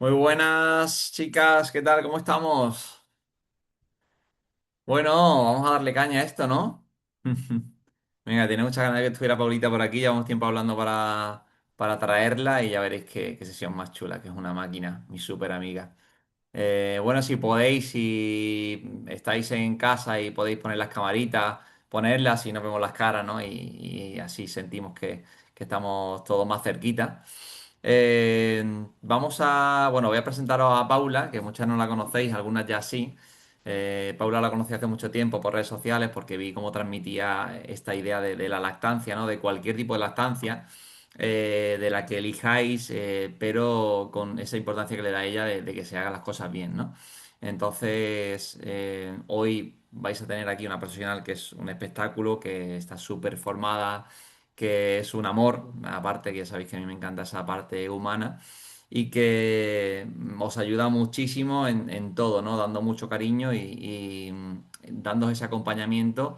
Muy buenas, chicas, ¿qué tal? ¿Cómo estamos? Bueno, vamos a darle caña a esto, ¿no? Venga, tiene muchas ganas de que estuviera Paulita por aquí, llevamos tiempo hablando para traerla y ya veréis qué sesión más chula, que es una máquina, mi súper amiga. Bueno, si podéis, si estáis en casa y podéis poner las camaritas, ponerlas y nos vemos las caras, ¿no? Y así sentimos que estamos todos más cerquita. Bueno, voy a presentaros a Paula, que muchas no la conocéis, algunas ya sí. Paula la conocí hace mucho tiempo por redes sociales porque vi cómo transmitía esta idea de la lactancia, ¿no? De cualquier tipo de lactancia, de la que elijáis, pero con esa importancia que le da ella de que se hagan las cosas bien, ¿no? Entonces, hoy vais a tener aquí una profesional que es un espectáculo, que está súper formada, que es un amor, aparte que ya sabéis que a mí me encanta esa parte humana y que os ayuda muchísimo en todo, ¿no? Dando mucho cariño y dándoos ese acompañamiento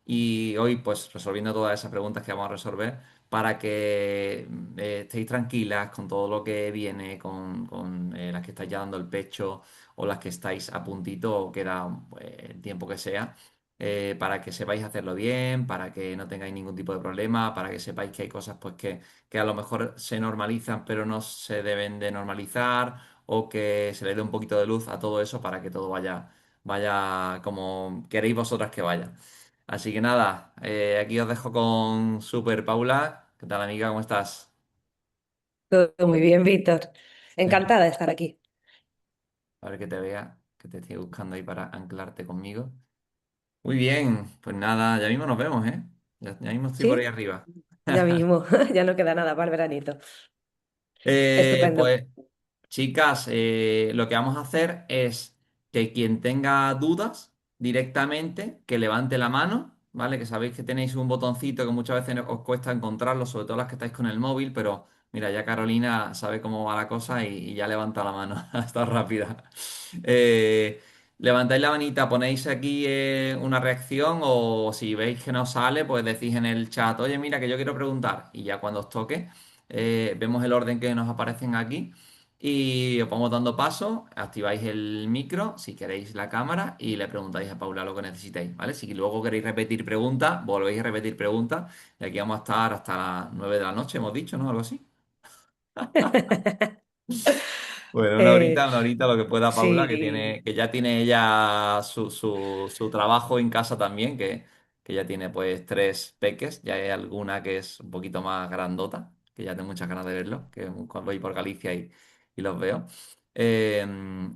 y hoy pues resolviendo todas esas preguntas que vamos a resolver para que estéis tranquilas con todo lo que viene, con las que estáis ya dando el pecho o las que estáis a puntito o queda el tiempo que sea. Para que sepáis hacerlo bien, para que no tengáis ningún tipo de problema, para que sepáis que hay cosas pues que a lo mejor se normalizan pero no se deben de normalizar o que se le dé un poquito de luz a todo eso para que todo vaya como queréis vosotras que vaya. Así que nada, aquí os dejo con Super Paula. ¿Qué tal, amiga? ¿Cómo estás? Todo muy bien, Víctor. Encantada de estar aquí. A ver que te vea, que te estoy buscando ahí para anclarte conmigo. Muy bien, pues nada, ya mismo nos vemos, ¿eh? Ya mismo estoy por ahí ¿Sí? arriba. Ya mismo, ya no queda nada para el veranito. Estupendo. Pues chicas, lo que vamos a hacer es que quien tenga dudas directamente, que levante la mano, ¿vale? Que sabéis que tenéis un botoncito que muchas veces os cuesta encontrarlo, sobre todo las que estáis con el móvil, pero mira, ya Carolina sabe cómo va la cosa y ya levanta la mano, está rápida. Eh, Levantáis la manita, ponéis aquí una reacción o si veis que no sale, pues decís en el chat, oye, mira, que yo quiero preguntar y ya cuando os toque vemos el orden que nos aparecen aquí y os vamos dando paso, activáis el micro, si queréis la cámara y le preguntáis a Paula lo que necesitéis, ¿vale? Si luego queréis repetir preguntas, volvéis a repetir preguntas y aquí vamos a estar hasta las 9 de la noche, hemos dicho, ¿no? Algo así. Bueno, Eh, una horita lo que pueda Paula, sí, que ya tiene ella su trabajo en casa también, que ya tiene pues tres peques, ya hay alguna que es un poquito más grandota, que ya tengo muchas ganas de verlo, que cuando voy por Galicia y los veo. Eh,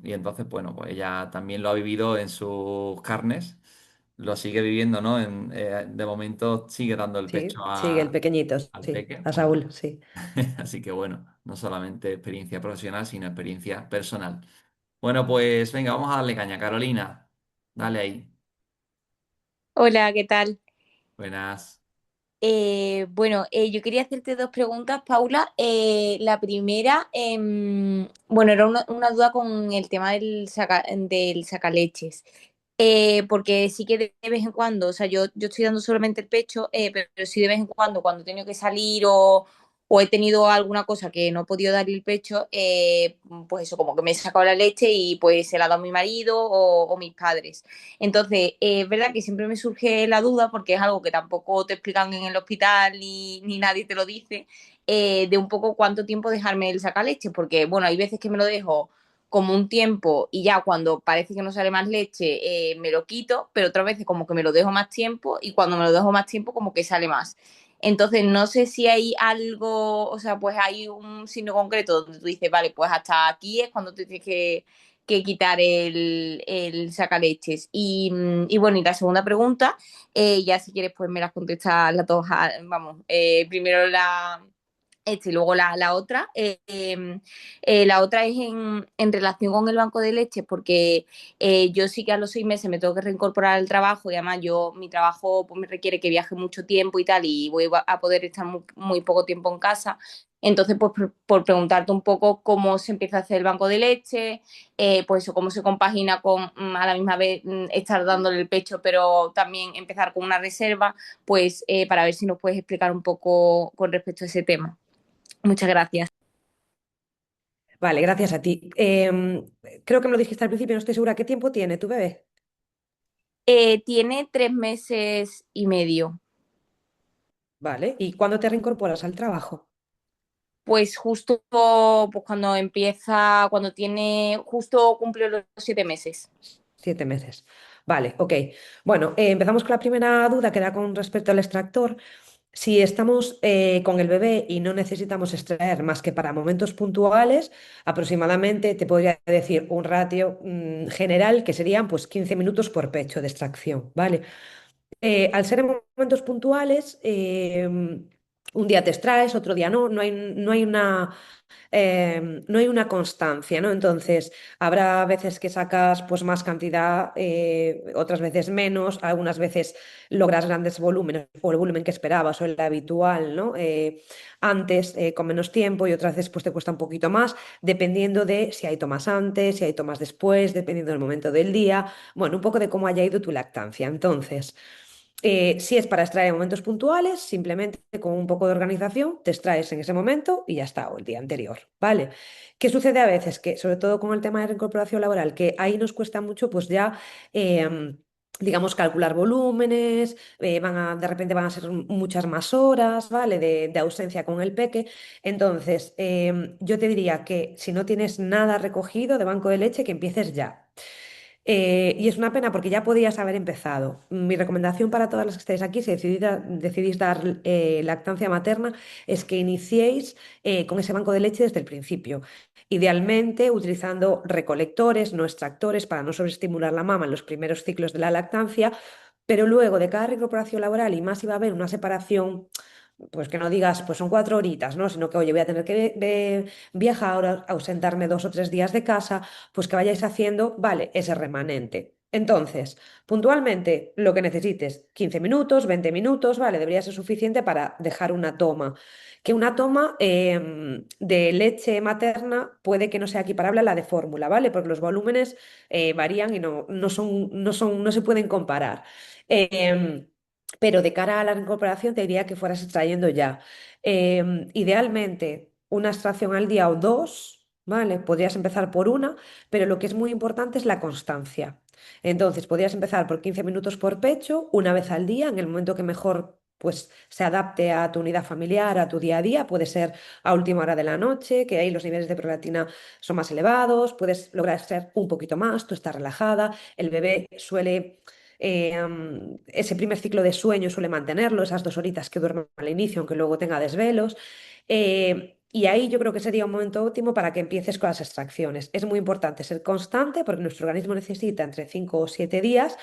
y entonces, bueno, pues ella también lo ha vivido en sus carnes, lo sigue viviendo, ¿no? De momento sigue dando el pecho sí, sigue el pequeñito, al sí, peque. a Saúl, sí. Así que bueno, no solamente experiencia profesional, sino experiencia personal. Bueno, pues venga, vamos a darle caña. Carolina, dale ahí. Hola, ¿qué tal? Buenas. Yo quería hacerte dos preguntas, Paula. La primera, bueno, era una duda con el tema del sacaleches. Porque sí que de vez en cuando, o sea, yo estoy dando solamente el pecho, pero sí de vez en cuando, cuando he tenido que salir o he tenido alguna cosa que no he podido dar el pecho, pues eso, como que me he sacado la leche y pues se la ha dado mi marido o mis padres. Entonces, es verdad que siempre me surge la duda, porque es algo que tampoco te explican en el hospital ni nadie te lo dice, de un poco cuánto tiempo dejarme el sacaleche, porque bueno, hay veces que me lo dejo como un tiempo y ya cuando parece que no sale más leche me lo quito, pero otras veces como que me lo dejo más tiempo y cuando me lo dejo más tiempo como que sale más. Entonces, no sé si hay algo, o sea, pues hay un signo concreto donde tú dices, vale, pues hasta aquí es cuando te tienes que quitar el sacaleches. Y bueno, y la segunda pregunta, ya si quieres, pues me las contestas las dos, vamos, primero y luego la otra. La otra es en relación con el banco de leche, porque yo sí que a los 6 meses me tengo que reincorporar al trabajo y además mi trabajo pues, me requiere que viaje mucho tiempo y tal y voy a poder estar muy poco tiempo en casa. Entonces, pues por preguntarte un poco cómo se empieza a hacer el banco de leche, pues eso, cómo se compagina con a la misma vez estar dándole el pecho, pero también empezar con una reserva, pues para ver si nos puedes explicar un poco con respecto a ese tema. Muchas gracias. Vale, gracias a ti. Creo que me lo dijiste al principio, no estoy segura. ¿Qué tiempo tiene tu bebé? Tiene 3 meses y medio. Vale, ¿y cuándo te reincorporas al trabajo? Pues justo pues cuando empieza, cuando tiene, justo cumple los 7 meses. 7 meses. Vale, ok. Bueno, empezamos con la primera duda que era con respecto al extractor. Si estamos con el bebé y no necesitamos extraer más que para momentos puntuales, aproximadamente te podría decir un ratio general que serían pues 15 minutos por pecho de extracción, ¿vale? Al ser en momentos puntuales, un día te extraes, otro día no, no hay una constancia, ¿no? Entonces, habrá veces que sacas pues más cantidad, otras veces menos, algunas veces logras grandes volúmenes o el volumen que esperabas o el habitual, ¿no? Antes con menos tiempo y otras veces pues te cuesta un poquito más, dependiendo de si hay tomas antes, si hay tomas después, dependiendo del momento del día, bueno, un poco de cómo haya ido tu lactancia. Entonces, si es para extraer en momentos puntuales, simplemente con un poco de organización te extraes en ese momento y ya está, o el día anterior, ¿vale? ¿Qué sucede a veces? Que sobre todo con el tema de reincorporación laboral, que ahí nos cuesta mucho, pues ya, digamos, calcular volúmenes, de repente van a ser muchas más horas, ¿vale? De ausencia con el peque. Entonces, yo te diría que si no tienes nada recogido de banco de leche, que empieces ya. Y es una pena porque ya podías haber empezado. Mi recomendación para todas las que estáis aquí, si decidís dar lactancia materna, es que iniciéis con ese banco de leche desde el principio. Idealmente utilizando recolectores, no extractores, para no sobreestimular la mama en los primeros ciclos de la lactancia, pero luego de cada reincorporación laboral y más si va a haber una separación. Pues que no digas, pues son 4 horitas, ¿no? Sino que, oye, voy a tener que viajar, ausentarme 2 o 3 días de casa, pues que vayáis haciendo, vale, ese remanente. Entonces, puntualmente, lo que necesites, 15 minutos, 20 minutos, vale, debería ser suficiente para dejar una toma. Que una toma de leche materna puede que no sea equiparable a la de fórmula, ¿vale? Porque los volúmenes varían y no se pueden comparar. Em, pero de cara a la incorporación te diría que fueras extrayendo ya. Idealmente, una extracción al día o dos, ¿vale? Podrías empezar por una, pero lo que es muy importante es la constancia. Entonces, podrías empezar por 15 minutos por pecho, una vez al día, en el momento que mejor pues, se adapte a tu unidad familiar, a tu día a día. Puede ser a última hora de la noche, que ahí los niveles de prolactina son más elevados, puedes lograr extraer un poquito más, tú estás relajada, el bebé suele ese primer ciclo de sueño suele mantenerlo, esas 2 horitas que duerme al inicio, aunque luego tenga desvelos. Y ahí yo creo que sería un momento óptimo para que empieces con las extracciones. Es muy importante ser constante porque nuestro organismo necesita entre 5 o 7 días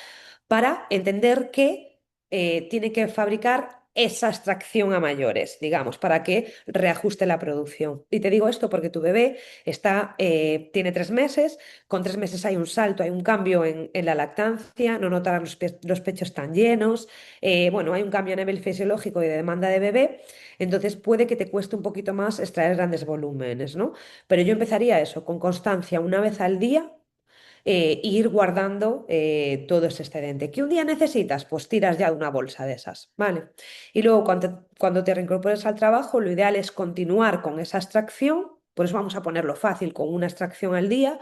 para entender que tiene que fabricar esa extracción a mayores, digamos, para que reajuste la producción. Y te digo esto porque tu bebé tiene 3 meses, con 3 meses hay un salto, hay un cambio en la lactancia, no notarás los pechos tan llenos, bueno, hay un cambio a nivel fisiológico y de demanda de bebé, entonces puede que te cueste un poquito más extraer grandes volúmenes, ¿no? Pero yo empezaría eso, con constancia, una vez al día e ir guardando todo ese excedente. ¿Qué un día necesitas? Pues tiras ya de una bolsa de esas, ¿vale? Y luego cuando te reincorpores al trabajo, lo ideal es continuar con esa extracción, por eso vamos a ponerlo fácil, con una extracción al día,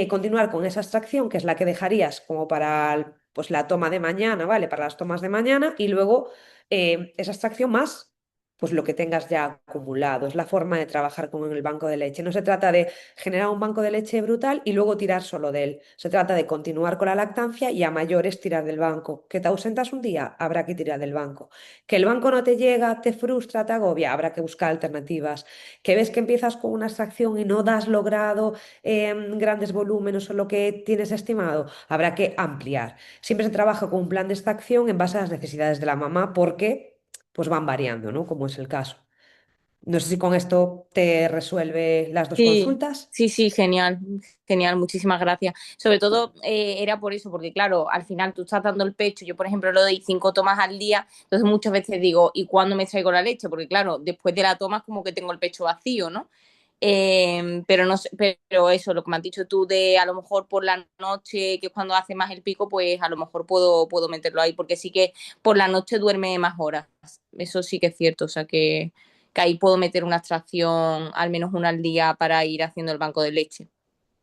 continuar con esa extracción, que es la que dejarías como para pues, la toma de mañana, ¿vale? Para las tomas de mañana, y luego esa extracción más pues lo que tengas ya acumulado. Es la forma de trabajar con el banco de leche. No se trata de generar un banco de leche brutal y luego tirar solo de él. Se trata de continuar con la lactancia y a mayores tirar del banco. Que te ausentas un día, habrá que tirar del banco. Que el banco no te llega, te frustra, te agobia, habrá que buscar alternativas. Que ves que empiezas con una extracción y no das logrado grandes volúmenes o lo que tienes estimado, habrá que ampliar. Siempre se trabaja con un plan de extracción en base a las necesidades de la mamá porque pues van variando, ¿no? Como es el caso. No sé si con esto te resuelve las dos Sí, consultas. sí, sí, genial, genial, muchísimas gracias. Sobre todo era por eso, porque claro, al final tú estás dando el pecho, yo por ejemplo lo doy 5 tomas al día, entonces muchas veces digo, ¿y cuándo me traigo la leche? Porque claro, después de la toma es como que tengo el pecho vacío, ¿no? Pero no sé, pero eso, lo que me has dicho tú de a lo mejor por la noche, que es cuando hace más el pico, pues a lo mejor puedo meterlo ahí, porque sí que por la noche duerme más horas, eso sí que es cierto, o sea que ahí puedo meter una extracción, al menos una al día, para ir haciendo el banco de leche.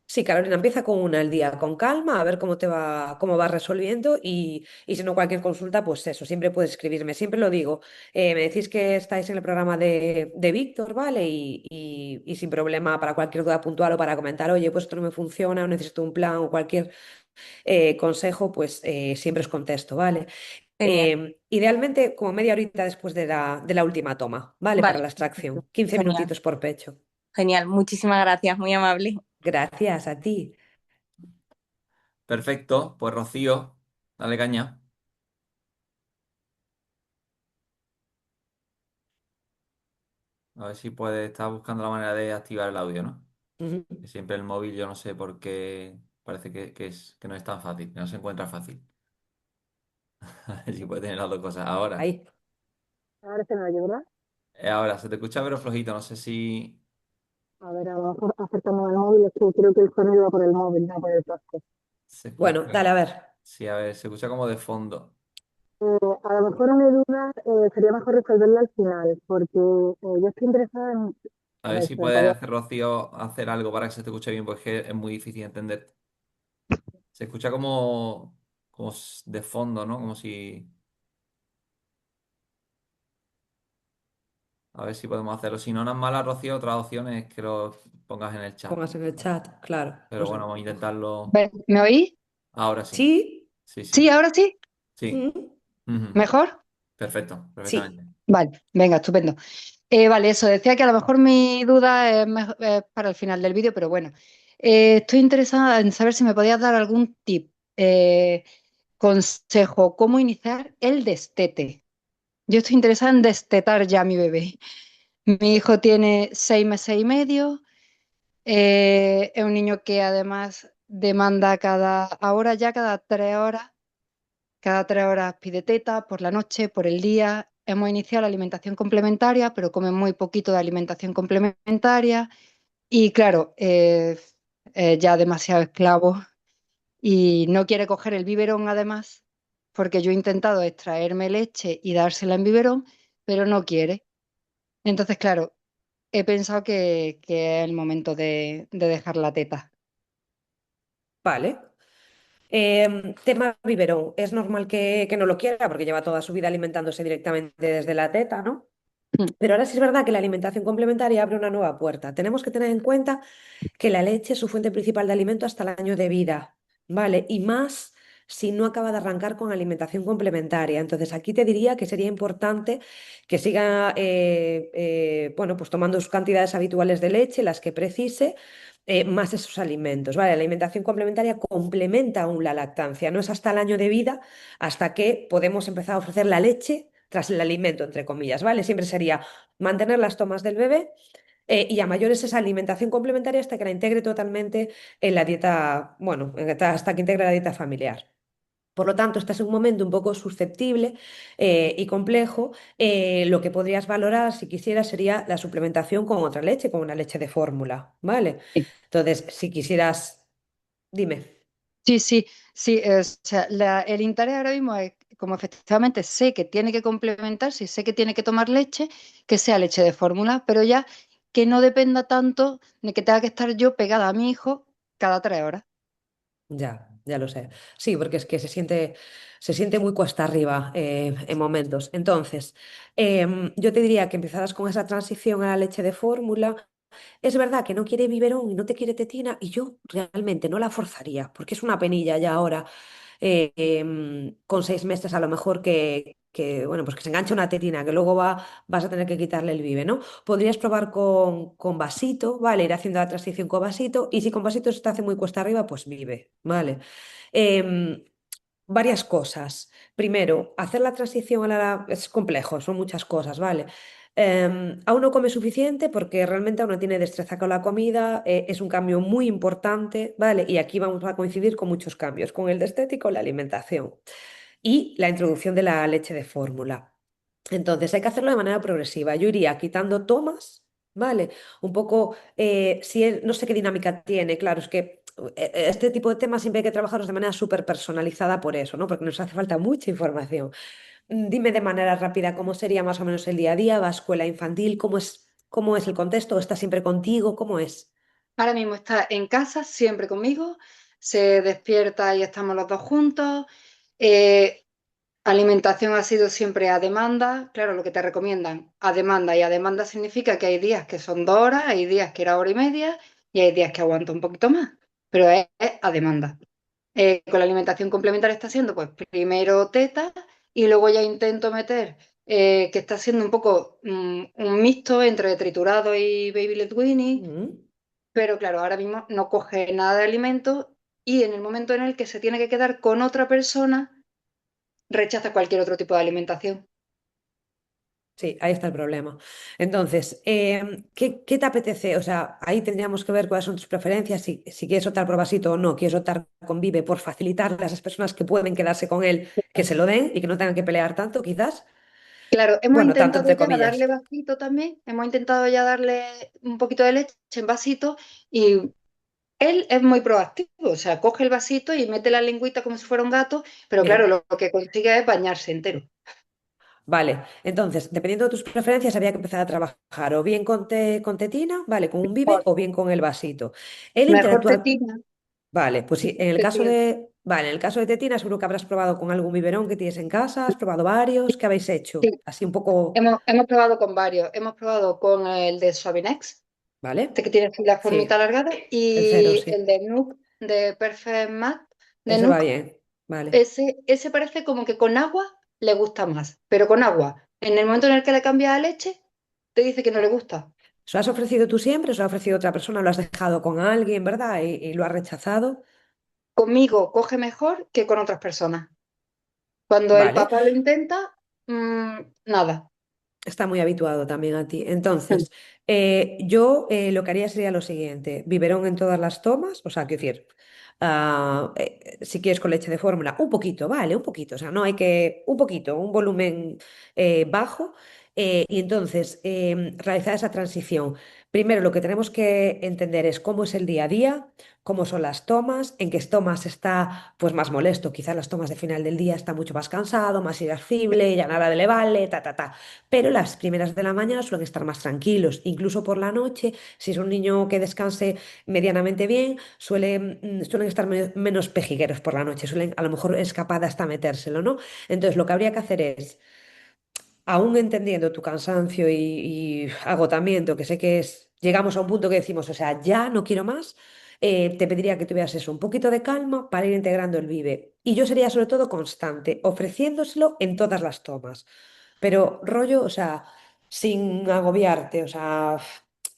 Sí, Carolina, empieza con una al día, con calma, a ver cómo te va, cómo vas resolviendo y si no cualquier consulta, pues eso, siempre puedes escribirme, siempre lo digo. Me decís que estáis en el programa de Víctor, ¿vale? Y sin problema para cualquier duda puntual o para comentar, oye, pues esto no me funciona o necesito un plan o cualquier consejo, pues siempre os contesto, ¿vale? Genial. Idealmente como media horita después de la última toma, ¿vale? Para Vale, la perfecto. extracción, 15 Genial, minutitos por pecho. genial. Muchísimas gracias, muy amable. Gracias a ti. Perfecto, pues Rocío, dale caña. A ver si puedes estar buscando la manera de activar el audio, ¿no? Ujú. Que siempre el móvil, yo no sé por qué, parece que no es tan fácil, que no se encuentra fácil. A ver si puede tener las dos cosas. Ahora, Ahí. Ahora se me oye, ¿verdad? ahora, se te escucha pero flojito, no sé si A ver, a lo mejor acercándome al móvil, es que creo que el sonido va por el móvil, no por el casco. se escucha. Bueno, dale a ver. Sí, a ver, se escucha como de fondo. A lo mejor una duda sería mejor resolverla al final, porque yo estoy interesada en, A a ver ver, si se me puedes cayó. hacer, Rocío, hacer algo para que se te escuche bien, porque es muy difícil entender. Se escucha como de fondo, ¿no? Como si... A ver si podemos hacerlo. Si no, no es mala, Rocío, otra opción es que lo pongas en el chat. Pongas en el chat, claro. Pero Pues bueno, vamos a intentarlo ¿Me oí? ahora sí. sí. Sí, Sí, sí. ahora sí. Sí. Mm. Ujú. ¿Mejor? Perfecto, Sí. perfectamente. Vale, venga, estupendo. Vale, eso, decía que a lo mejor mi duda es para el final del vídeo, pero bueno. Estoy interesada en saber si me podías dar algún tip, consejo, cómo iniciar el destete. Yo estoy interesada en destetar ya a mi bebé. Mi hijo tiene 6 meses y medio. Es un niño que además demanda ahora ya cada 3 horas pide teta por la noche, por el día. Hemos iniciado la alimentación complementaria, pero come muy poquito de alimentación complementaria y claro, ya demasiado esclavo y no quiere coger el biberón además, porque yo he intentado extraerme leche y dársela en biberón, pero no quiere. Entonces, claro, he pensado que es el momento de dejar la teta. Vale. Tema biberón. Es normal que no lo quiera porque lleva toda su vida alimentándose directamente desde la teta, ¿no? Mm. Pero ahora sí es verdad que la alimentación complementaria abre una nueva puerta. Tenemos que tener en cuenta que la leche es su fuente principal de alimento hasta el año de vida, ¿vale? Y más si no acaba de arrancar con alimentación complementaria. Entonces, aquí te diría que sería importante que siga, bueno, pues tomando sus cantidades habituales de leche, las que precise. Más esos alimentos, ¿vale? La alimentación complementaria complementa aún la lactancia, no es hasta el año de vida hasta que podemos empezar a ofrecer la leche tras el alimento, entre comillas, ¿vale? Siempre sería mantener las tomas del bebé y a mayores esa alimentación complementaria hasta que la integre totalmente en la dieta, bueno, hasta que integre la dieta familiar. Por lo tanto, este es un momento un poco susceptible y complejo. Lo que podrías valorar, si quisieras, sería la suplementación con otra leche, con una leche de fórmula, ¿vale? Entonces, si quisieras, dime. Sí, sí, sí. O sea, el interés ahora mismo es, como efectivamente sé que tiene que complementarse y sé que tiene que tomar leche, que sea leche de fórmula, pero ya que no dependa tanto de que tenga que estar yo pegada a mi hijo cada 3 horas. Ya lo sé. Sí, porque es que se siente muy cuesta arriba en momentos. Entonces, yo te diría que empezaras con esa transición a la leche de fórmula. Es verdad que no quiere biberón y no te quiere tetina, y yo realmente no la forzaría, porque es una penilla ya ahora, con 6 meses a lo mejor bueno, pues que se enganche una tetina, que luego vas a tener que quitarle el bibe, ¿no? Podrías probar con vasito, ¿vale? Ir haciendo la transición con vasito, y si con vasito se te hace muy cuesta arriba, pues bibe, ¿vale? Em, Varias cosas. Primero, hacer la transición es complejo, son muchas cosas, ¿vale? Aún no come suficiente porque realmente aún no tiene destreza con la comida, es un cambio muy importante, ¿vale? Y aquí vamos a coincidir con muchos cambios, con el de estético, la alimentación y la introducción de la leche de fórmula. Entonces hay que hacerlo de manera progresiva. Yo iría quitando tomas, ¿vale? Un poco, si no sé qué dinámica tiene, claro, es que este tipo de temas siempre hay que trabajarlos de manera súper personalizada por eso, ¿no? Porque nos hace falta mucha información. Dime de manera rápida cómo sería más o menos el día a día, va a escuela infantil, cómo es el contexto, está siempre contigo, ¿cómo es? Ahora mismo está en casa, siempre conmigo, se despierta y estamos los dos juntos. Eh, Alimentación ha sido siempre a demanda, claro, lo que te recomiendan, a demanda. Y a demanda significa que hay días que son 2 horas, hay días que era hora y media y hay días que aguanta un poquito más, pero es a demanda. Con la alimentación complementaria está siendo, pues primero teta y luego ya intento meter, que está siendo un poco un mixto entre triturado y baby led weaning, Mm. pero claro, ahora mismo no coge nada de alimento y en el momento en el que se tiene que quedar con otra persona, rechaza cualquier otro tipo de alimentación. Sí, ahí está el problema. Entonces, ¿qué te apetece? O sea, ahí tendríamos que ver cuáles son tus preferencias, si quieres optar por vasito o no, quieres optar con Vive por facilitarle a esas personas que pueden quedarse con él, que se lo den y que no tengan que pelear tanto, quizás. Claro, hemos Bueno, tanto intentado entre ya comillas. darle vasito también, hemos intentado ya darle un poquito de leche en vasito y él es muy proactivo, o sea, coge el vasito y mete la lengüita como si fuera un gato, pero claro, Bien. lo que consigue es bañarse entero. Vale, entonces, dependiendo de tus preferencias, había que empezar a trabajar o bien con tetina, vale, con un Vive Mejor, o bien con el vasito. Él mejor interactúa. tetina, Vale, pues sí, en el caso tetina. de, vale, en el caso de tetina, seguro que habrás probado con algún biberón que tienes en casa, has probado varios, ¿qué habéis hecho? Sí, Así un poco, hemos probado con varios, hemos probado con el de Suavinex, este ¿vale? que tiene así la formita Sí, alargada, el cero, y el sí. de Nuke, de Perfect Matte, de Ese va Nuke. bien, vale. Ese parece como que con agua le gusta más, pero con agua. En el momento en el que le cambia a leche, te dice que no le gusta. ¿Se lo has ofrecido tú siempre? ¿Se lo ha ofrecido otra persona? ¿Lo has dejado con alguien, verdad? Y lo has rechazado. Conmigo coge mejor que con otras personas. Cuando el Vale. papá lo intenta, nada. Está muy habituado también a ti. Entonces, yo lo que haría sería lo siguiente: biberón en todas las tomas, o sea, quiero decir, si quieres con leche de fórmula, un poquito, vale, un poquito, o sea, no hay que, un poquito, un volumen bajo, y entonces realizar esa transición. Primero, lo que tenemos que entender es cómo es el día a día, cómo son las tomas, en qué tomas está pues más molesto, quizás las tomas de final del día está mucho más cansado, más irascible, ya nada le vale, ta, ta, ta. Pero las primeras de la mañana suelen estar más tranquilos, incluso por la noche, si es un niño que descanse medianamente bien, suelen estar menos pejigueros por la noche, suelen a lo mejor es capaz de hasta metérselo, ¿no? Entonces lo que habría que hacer es, aún entendiendo tu cansancio y agotamiento, que sé que es, llegamos a un punto que decimos, o sea, ya no quiero más, te pediría que tuvieras eso, un poquito de calma para ir integrando el Vive. Y yo sería sobre todo constante, ofreciéndoselo en todas las tomas. Pero rollo, o sea, sin agobiarte, o sea,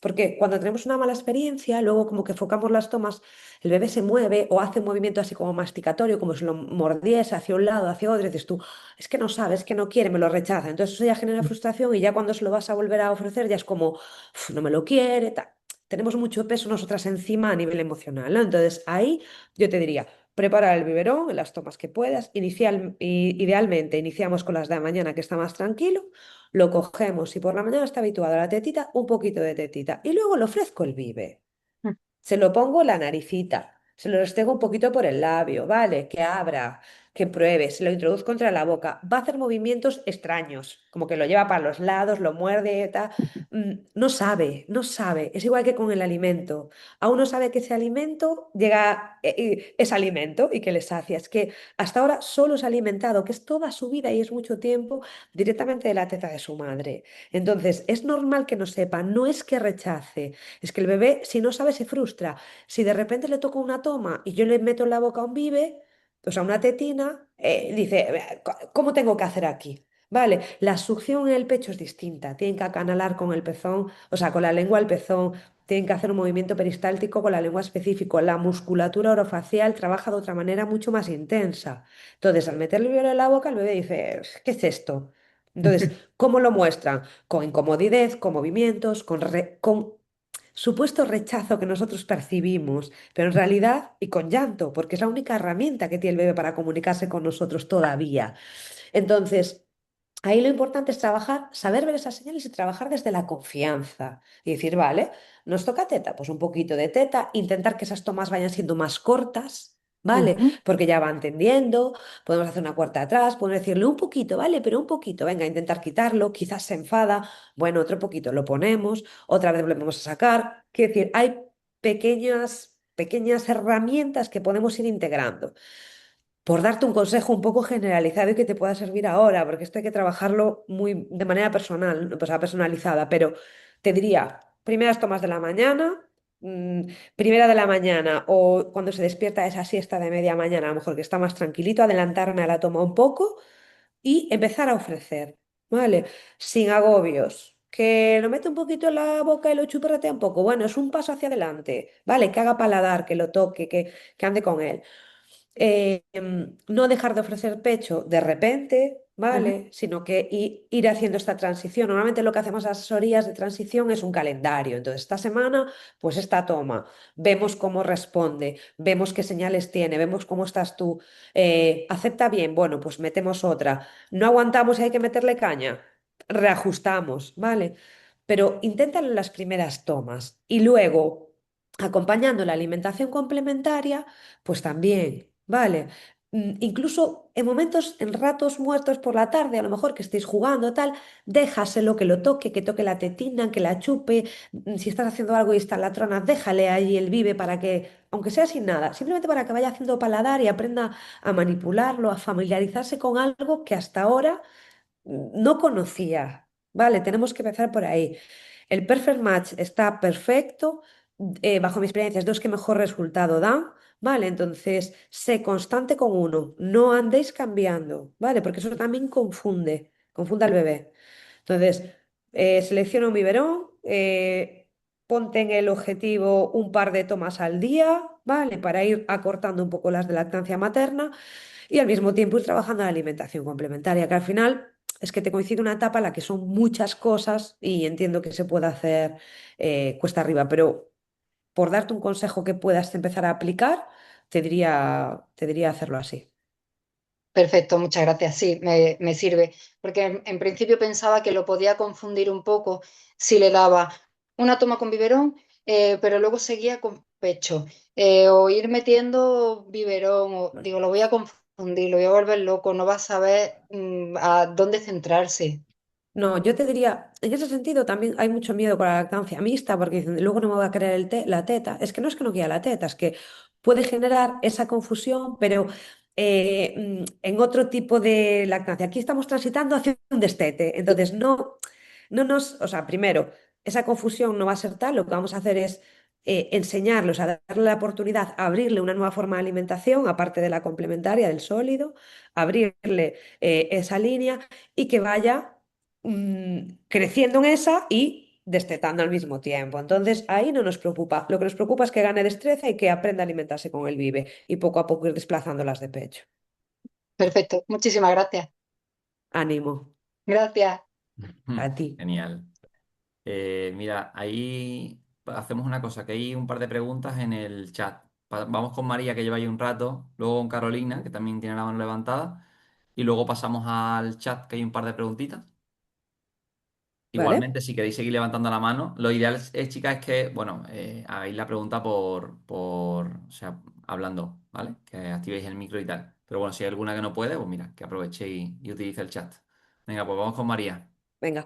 porque cuando tenemos una mala experiencia, luego como que enfocamos las tomas, el bebé se mueve o hace un movimiento así como masticatorio, como si lo mordiese hacia un lado, hacia otro, y dices tú, es que no sabe, es que no quiere, me lo rechaza. Entonces eso ya genera frustración y ya cuando se lo vas a volver a ofrecer ya es como, "Uf, no me lo quiere, tal". Tenemos mucho peso nosotras encima a nivel emocional, ¿no? Entonces ahí yo te diría, prepara el biberón en las tomas que puedas. Idealmente iniciamos con las de la mañana que está más tranquilo, lo cogemos y por la mañana está habituado a la tetita, un poquito de tetita y luego le ofrezco el bibe. Se lo pongo en la naricita, se lo restego un poquito por el labio, ¿vale? Que abra, que pruebe, se lo introduzco contra la boca. Va a hacer movimientos extraños, como que lo lleva para los lados, lo muerde, tal. No sabe, no sabe. Es igual que con el alimento. Aún no sabe que ese alimento llega, es alimento y que le sacia. Es que hasta ahora solo se ha alimentado, que es toda su vida y es mucho tiempo, directamente de la teta de su madre. Entonces, es normal que no sepa, no es que rechace. Es que el bebé, si no sabe, se frustra. Si de repente le toco una toma y yo le meto en la boca un bibe, o sea, una tetina, dice, ¿cómo tengo que hacer aquí? Vale, la succión en el pecho es distinta. Tienen que acanalar con el pezón, o sea, con la lengua al pezón. Tienen que hacer un movimiento peristáltico con la lengua específico. La musculatura orofacial trabaja de otra manera mucho más intensa. Entonces, al meterle el biberón en la boca, el bebé dice, ¿qué es esto? Entonces, ¿cómo lo muestran? Con incomodidad, con movimientos, con supuesto rechazo que nosotros percibimos, pero en realidad y con llanto, porque es la única herramienta que tiene el bebé para comunicarse con nosotros todavía. Entonces, Ahí lo importante es trabajar, saber ver esas señales y trabajar desde la confianza. Y decir, vale, nos toca teta, pues un poquito de teta, intentar que esas tomas vayan siendo más cortas, ¿vale? Ujú. Porque ya va entendiendo, podemos hacer una cuarta atrás, podemos decirle un poquito, ¿vale? Pero un poquito, venga, intentar quitarlo, quizás se enfada, bueno, otro poquito lo ponemos, otra vez volvemos a sacar. Quiero decir, hay pequeñas herramientas que podemos ir integrando por darte un consejo un poco generalizado y que te pueda servir ahora, porque esto hay que trabajarlo muy de manera personal, o sea, personalizada, pero te diría, primeras tomas de la mañana, mm, primera de la mañana o cuando se despierta esa siesta de media mañana, a lo mejor que está más tranquilito, adelantarme a la toma un poco y empezar a ofrecer, ¿vale? Sin agobios. Que lo mete un poquito en la boca y lo chuperretea un poco. Bueno, es un paso hacia adelante, ¿vale? Que haga paladar, que lo toque, que ande con él no dejar de ofrecer pecho de repente, Ujú. ¿vale? Sino que ir haciendo esta transición. Normalmente lo que hacemos en asesorías de transición es un calendario. Entonces, esta semana, pues esta toma, vemos cómo responde, vemos qué señales tiene, vemos cómo estás tú. ¿Acepta bien? Bueno, pues metemos otra. No aguantamos y hay que meterle caña. Reajustamos, ¿vale? Pero inténtalo en las primeras tomas y luego, acompañando la alimentación complementaria, pues también, ¿vale? Incluso en momentos, en ratos muertos por la tarde, a lo mejor que estéis jugando, tal, déjaselo que lo toque, que toque la tetina, que la chupe. Si estás haciendo algo y está la trona, déjale ahí el vive para que, aunque sea sin nada, simplemente para que vaya haciendo paladar y aprenda a manipularlo, a familiarizarse con algo que hasta ahora no conocía. Vale, tenemos que empezar por ahí. El perfect match está perfecto. Bajo mi experiencia, es de los que mejor resultado dan. Vale, entonces sé constante con uno. No andéis cambiando. Vale, porque eso también confunde al bebé. Entonces, selecciona un biberón, ponte en el objetivo un par de tomas al día, ¿vale? Para ir acortando un poco las de lactancia materna y al mismo tiempo ir trabajando la alimentación complementaria, que al final es que te coincide una etapa en la que son muchas cosas y entiendo que se puede hacer cuesta arriba, pero por darte un consejo que puedas empezar a aplicar, te diría hacerlo así. Perfecto, muchas gracias. Sí, me sirve. Porque en principio pensaba que lo podía confundir un poco si le daba una toma con biberón, pero luego seguía con pecho. O ir metiendo biberón, o digo, lo voy a confundir, lo voy a volver loco, no va a saber a dónde centrarse. No, yo te diría, en ese sentido también hay mucho miedo con la lactancia mixta, porque dicen, luego no me va a creer la teta. Es que no es que no quiera la teta, es que puede generar esa confusión, pero en otro tipo de lactancia. Aquí estamos transitando hacia un destete, entonces o sea, primero, esa confusión no va a ser tal, lo que vamos a hacer es enseñarlos, a darle la oportunidad, a abrirle una nueva forma de alimentación, aparte de la complementaria, del sólido, abrirle esa línea y que vaya creciendo en esa y destetando al mismo tiempo. Entonces, ahí no nos preocupa. Lo que nos preocupa es que gane destreza y que aprenda a alimentarse con el vive y poco a poco ir desplazándolas de pecho. Perfecto, muchísimas gracias. Ánimo Gracias. a ti. Genial. Mira, ahí hacemos una cosa, que hay un par de preguntas en el chat. Vamos con María, que lleva ahí un rato, luego con Carolina, que también tiene la mano levantada, y luego pasamos al chat, que hay un par de preguntitas. ¿Vale? Igualmente, si queréis seguir levantando la mano, lo ideal chicas, es que, bueno, hagáis la pregunta o sea, hablando, ¿vale? Que activéis el micro y tal. Pero bueno, si hay alguna que no puede, pues mira, que aproveche y utilice el chat. Venga, pues vamos con María. Venga.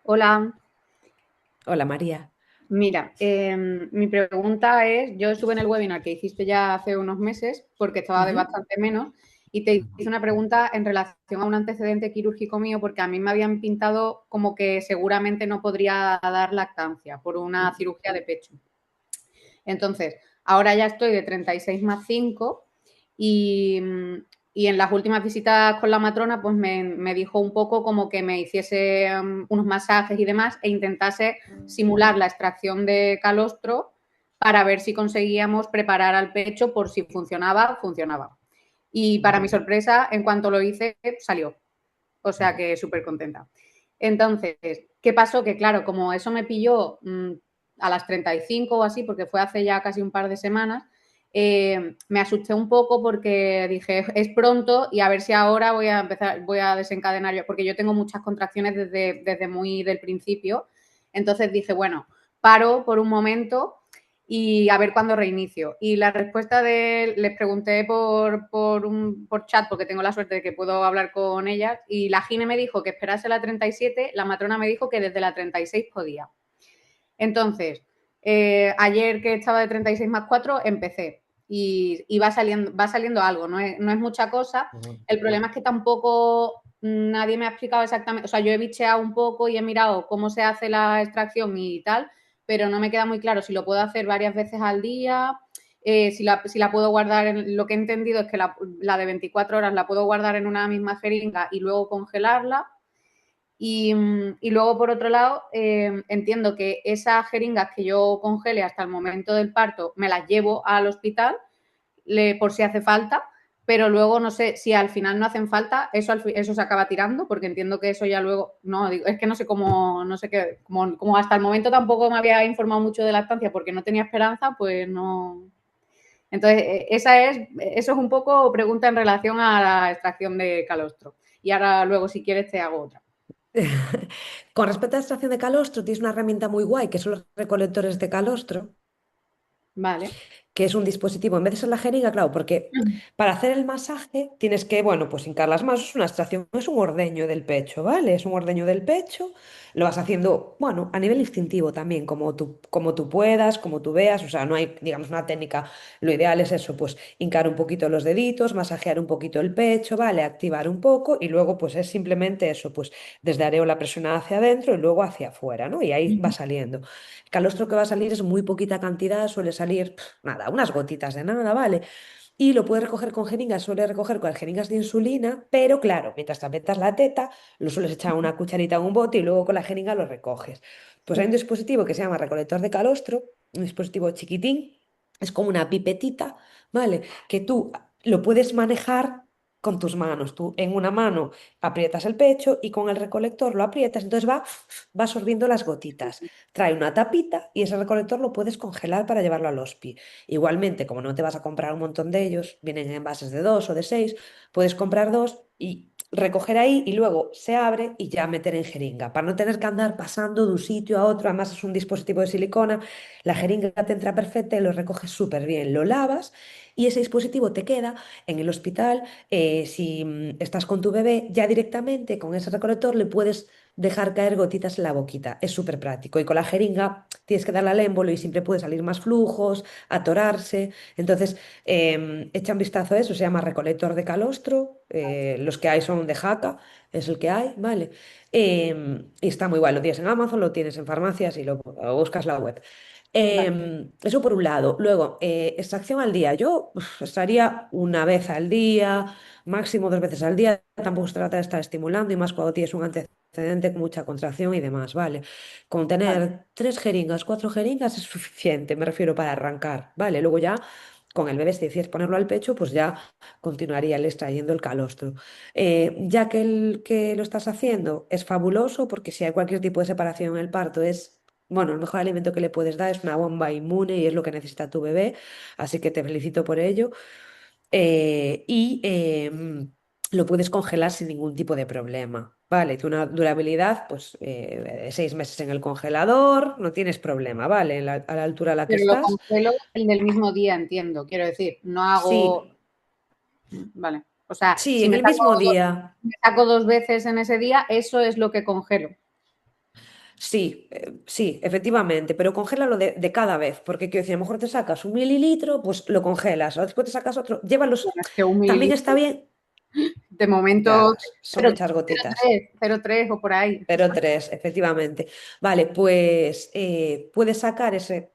Hola, Hola María. mira, mi pregunta es, yo estuve en el webinar que hiciste ya hace unos meses porque estaba de Ujú. bastante menos y te hice una pregunta en relación a un antecedente quirúrgico mío porque a mí me habían pintado como que seguramente no podría dar lactancia por una cirugía de pecho. Entonces, ahora ya estoy de 36 más 5 y, y en las últimas visitas con la matrona, pues me dijo un poco como que me hiciese unos masajes y demás e intentase simular la extracción de calostro para ver si conseguíamos preparar al pecho por si funcionaba, funcionaba. Y para mi sorpresa, en cuanto lo hice, salió. O sea que súper contenta. Entonces, ¿qué pasó? Que claro, como eso me pilló a las 35 o así, porque fue hace ya casi un par de semanas, me asusté un poco porque dije, es pronto y a ver si ahora voy a desencadenar yo, porque yo tengo muchas contracciones desde muy del principio. Entonces dije, bueno, paro por un momento y a ver cuándo reinicio. Y la respuesta les pregunté por chat, porque tengo la suerte de que puedo hablar con ellas, y la gine me dijo que esperase la 37, la matrona me dijo que desde la 36 podía. Entonces, ayer que estaba de 36 más 4, empecé. Y va saliendo algo, no es mucha cosa. El problema es que tampoco nadie me ha explicado exactamente, o sea, yo he bicheado un poco y he mirado cómo se hace la extracción y tal, pero no me queda muy claro si lo puedo hacer varias veces al día, si la puedo guardar, lo que he entendido es que la de 24 horas la puedo guardar en una misma jeringa y luego congelarla. Y luego, por otro lado, entiendo que esas jeringas que yo congele hasta el momento del parto me las llevo al hospital por si hace falta, pero luego no sé si al final no hacen falta, eso se acaba tirando, porque entiendo que eso ya luego, no, digo, es que no sé cómo, no sé qué, como hasta el momento tampoco me había informado mucho de lactancia porque no tenía esperanza, pues no. Entonces, eso es un poco pregunta en relación a la extracción de calostro. Y ahora luego, si quieres, te hago otra. Con respecto a la extracción de calostro, tienes una herramienta muy guay que son los recolectores de calostro, Vale. que es un dispositivo, en vez de ser la jeringa, claro, porque para hacer el masaje tienes que, bueno, pues hincar las manos, es una extracción, es un ordeño del pecho, ¿vale? Es un ordeño del pecho, lo vas haciendo, bueno, a nivel instintivo también, como tú puedas, como tú veas, o sea, no hay, digamos, una técnica, lo ideal es eso, pues hincar un poquito los deditos, masajear un poquito el pecho, ¿vale? Activar un poco y luego pues es simplemente eso, pues desde areola presionada hacia adentro y luego hacia afuera, ¿no? Y ahí va saliendo. El calostro que va a salir es muy poquita cantidad, suele salir, nada, unas gotitas de nada, ¿vale? Y lo puedes recoger con jeringas, suele recoger con jeringas de insulina, pero claro, mientras te aprietas la teta, lo sueles echar una cucharita en un bote y luego con la jeringa lo recoges. Pues hay un dispositivo que se llama recolector de calostro, un dispositivo chiquitín, es como una pipetita, ¿vale? Que tú lo puedes manejar con tus manos. Tú en una mano aprietas el pecho y con el recolector lo aprietas, entonces va absorbiendo las gotitas. Trae una tapita y ese recolector lo puedes congelar para llevarlo al hospi. Igualmente, como no te vas a comprar un montón de ellos, vienen en envases de 2 o de 6, puedes comprar dos y recoger ahí y luego se abre y ya meter en jeringa, para no tener que andar pasando de un sitio a otro. Además es un dispositivo de silicona, la jeringa te entra perfecta y lo recoges súper bien, lo lavas y ese dispositivo te queda en el hospital. Si estás con tu bebé, ya directamente con ese recolector le puedes dejar caer gotitas en la boquita. Es súper práctico. Y con la jeringa tienes que darle al émbolo y siempre puede salir más flujos, atorarse. Entonces, echa un vistazo a eso, se llama recolector de calostro. Los que hay son de Jaca, es el que hay, ¿vale? Y está muy guay. Lo tienes en Amazon, lo tienes en farmacias y lo buscas la web. Vale. Eso por un lado. Luego, extracción al día. Yo estaría una vez al día, máximo 2 veces al día. Tampoco se trata de estar estimulando y más cuando tienes un antecedente con mucha contracción y demás, ¿vale? Con Vale. tener 3 jeringas, 4 jeringas es suficiente, me refiero para arrancar, ¿vale? Luego ya con el bebé, si decides ponerlo al pecho, pues ya continuaría el extrayendo el calostro. Ya que lo estás haciendo, es fabuloso porque si hay cualquier tipo de separación en el parto, es, bueno, el mejor alimento que le puedes dar es una bomba inmune y es lo que necesita tu bebé, así que te felicito por ello. Y lo puedes congelar sin ningún tipo de problema. Vale, tiene una durabilidad, pues, de 6 meses en el congelador, no tienes problema, ¿vale? A la altura a la que Pero lo estás. congelo el del mismo día, entiendo. Quiero decir, no hago. Sí, Vale. O sea, sí, si en me el saco, mismo día. me saco 2 veces en ese día, eso es lo que congelo. Sí, sí, efectivamente, pero congélalo de cada vez, porque quiero decir, a lo mejor te sacas 1 mililitro, pues lo congelas, o después te sacas otro, llévalos, Bueno, es que un también está mililitro, bien, de momento, ya, son muchas gotitas. 0,3 o por ahí. 0,3, efectivamente. Vale, pues puedes sacar ese.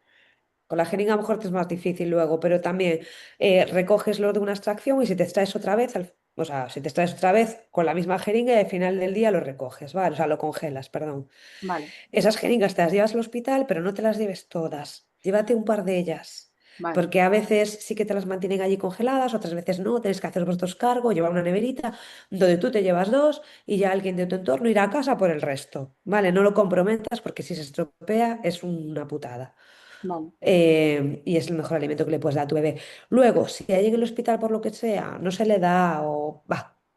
Con la jeringa a lo mejor te es más difícil luego, pero también recoges lo de una extracción y si te extraes otra vez, o sea, si te extraes otra vez con la misma jeringa y al final del día lo recoges, ¿vale? O sea, lo congelas, perdón. Vale, Esas jeringas te las llevas al hospital, pero no te las lleves todas. Llévate un par de ellas. vale, Porque a veces sí que te las mantienen allí congeladas, otras veces no, tienes que hacer vosotros cargo, llevar una neverita donde tú te llevas dos y ya alguien de tu entorno irá a casa por el resto. ¿Vale? No lo comprometas porque si se estropea es una putada. Vale. Y es el mejor alimento que le puedes dar a tu bebé. Luego, si hay en el hospital por lo que sea, no se le da o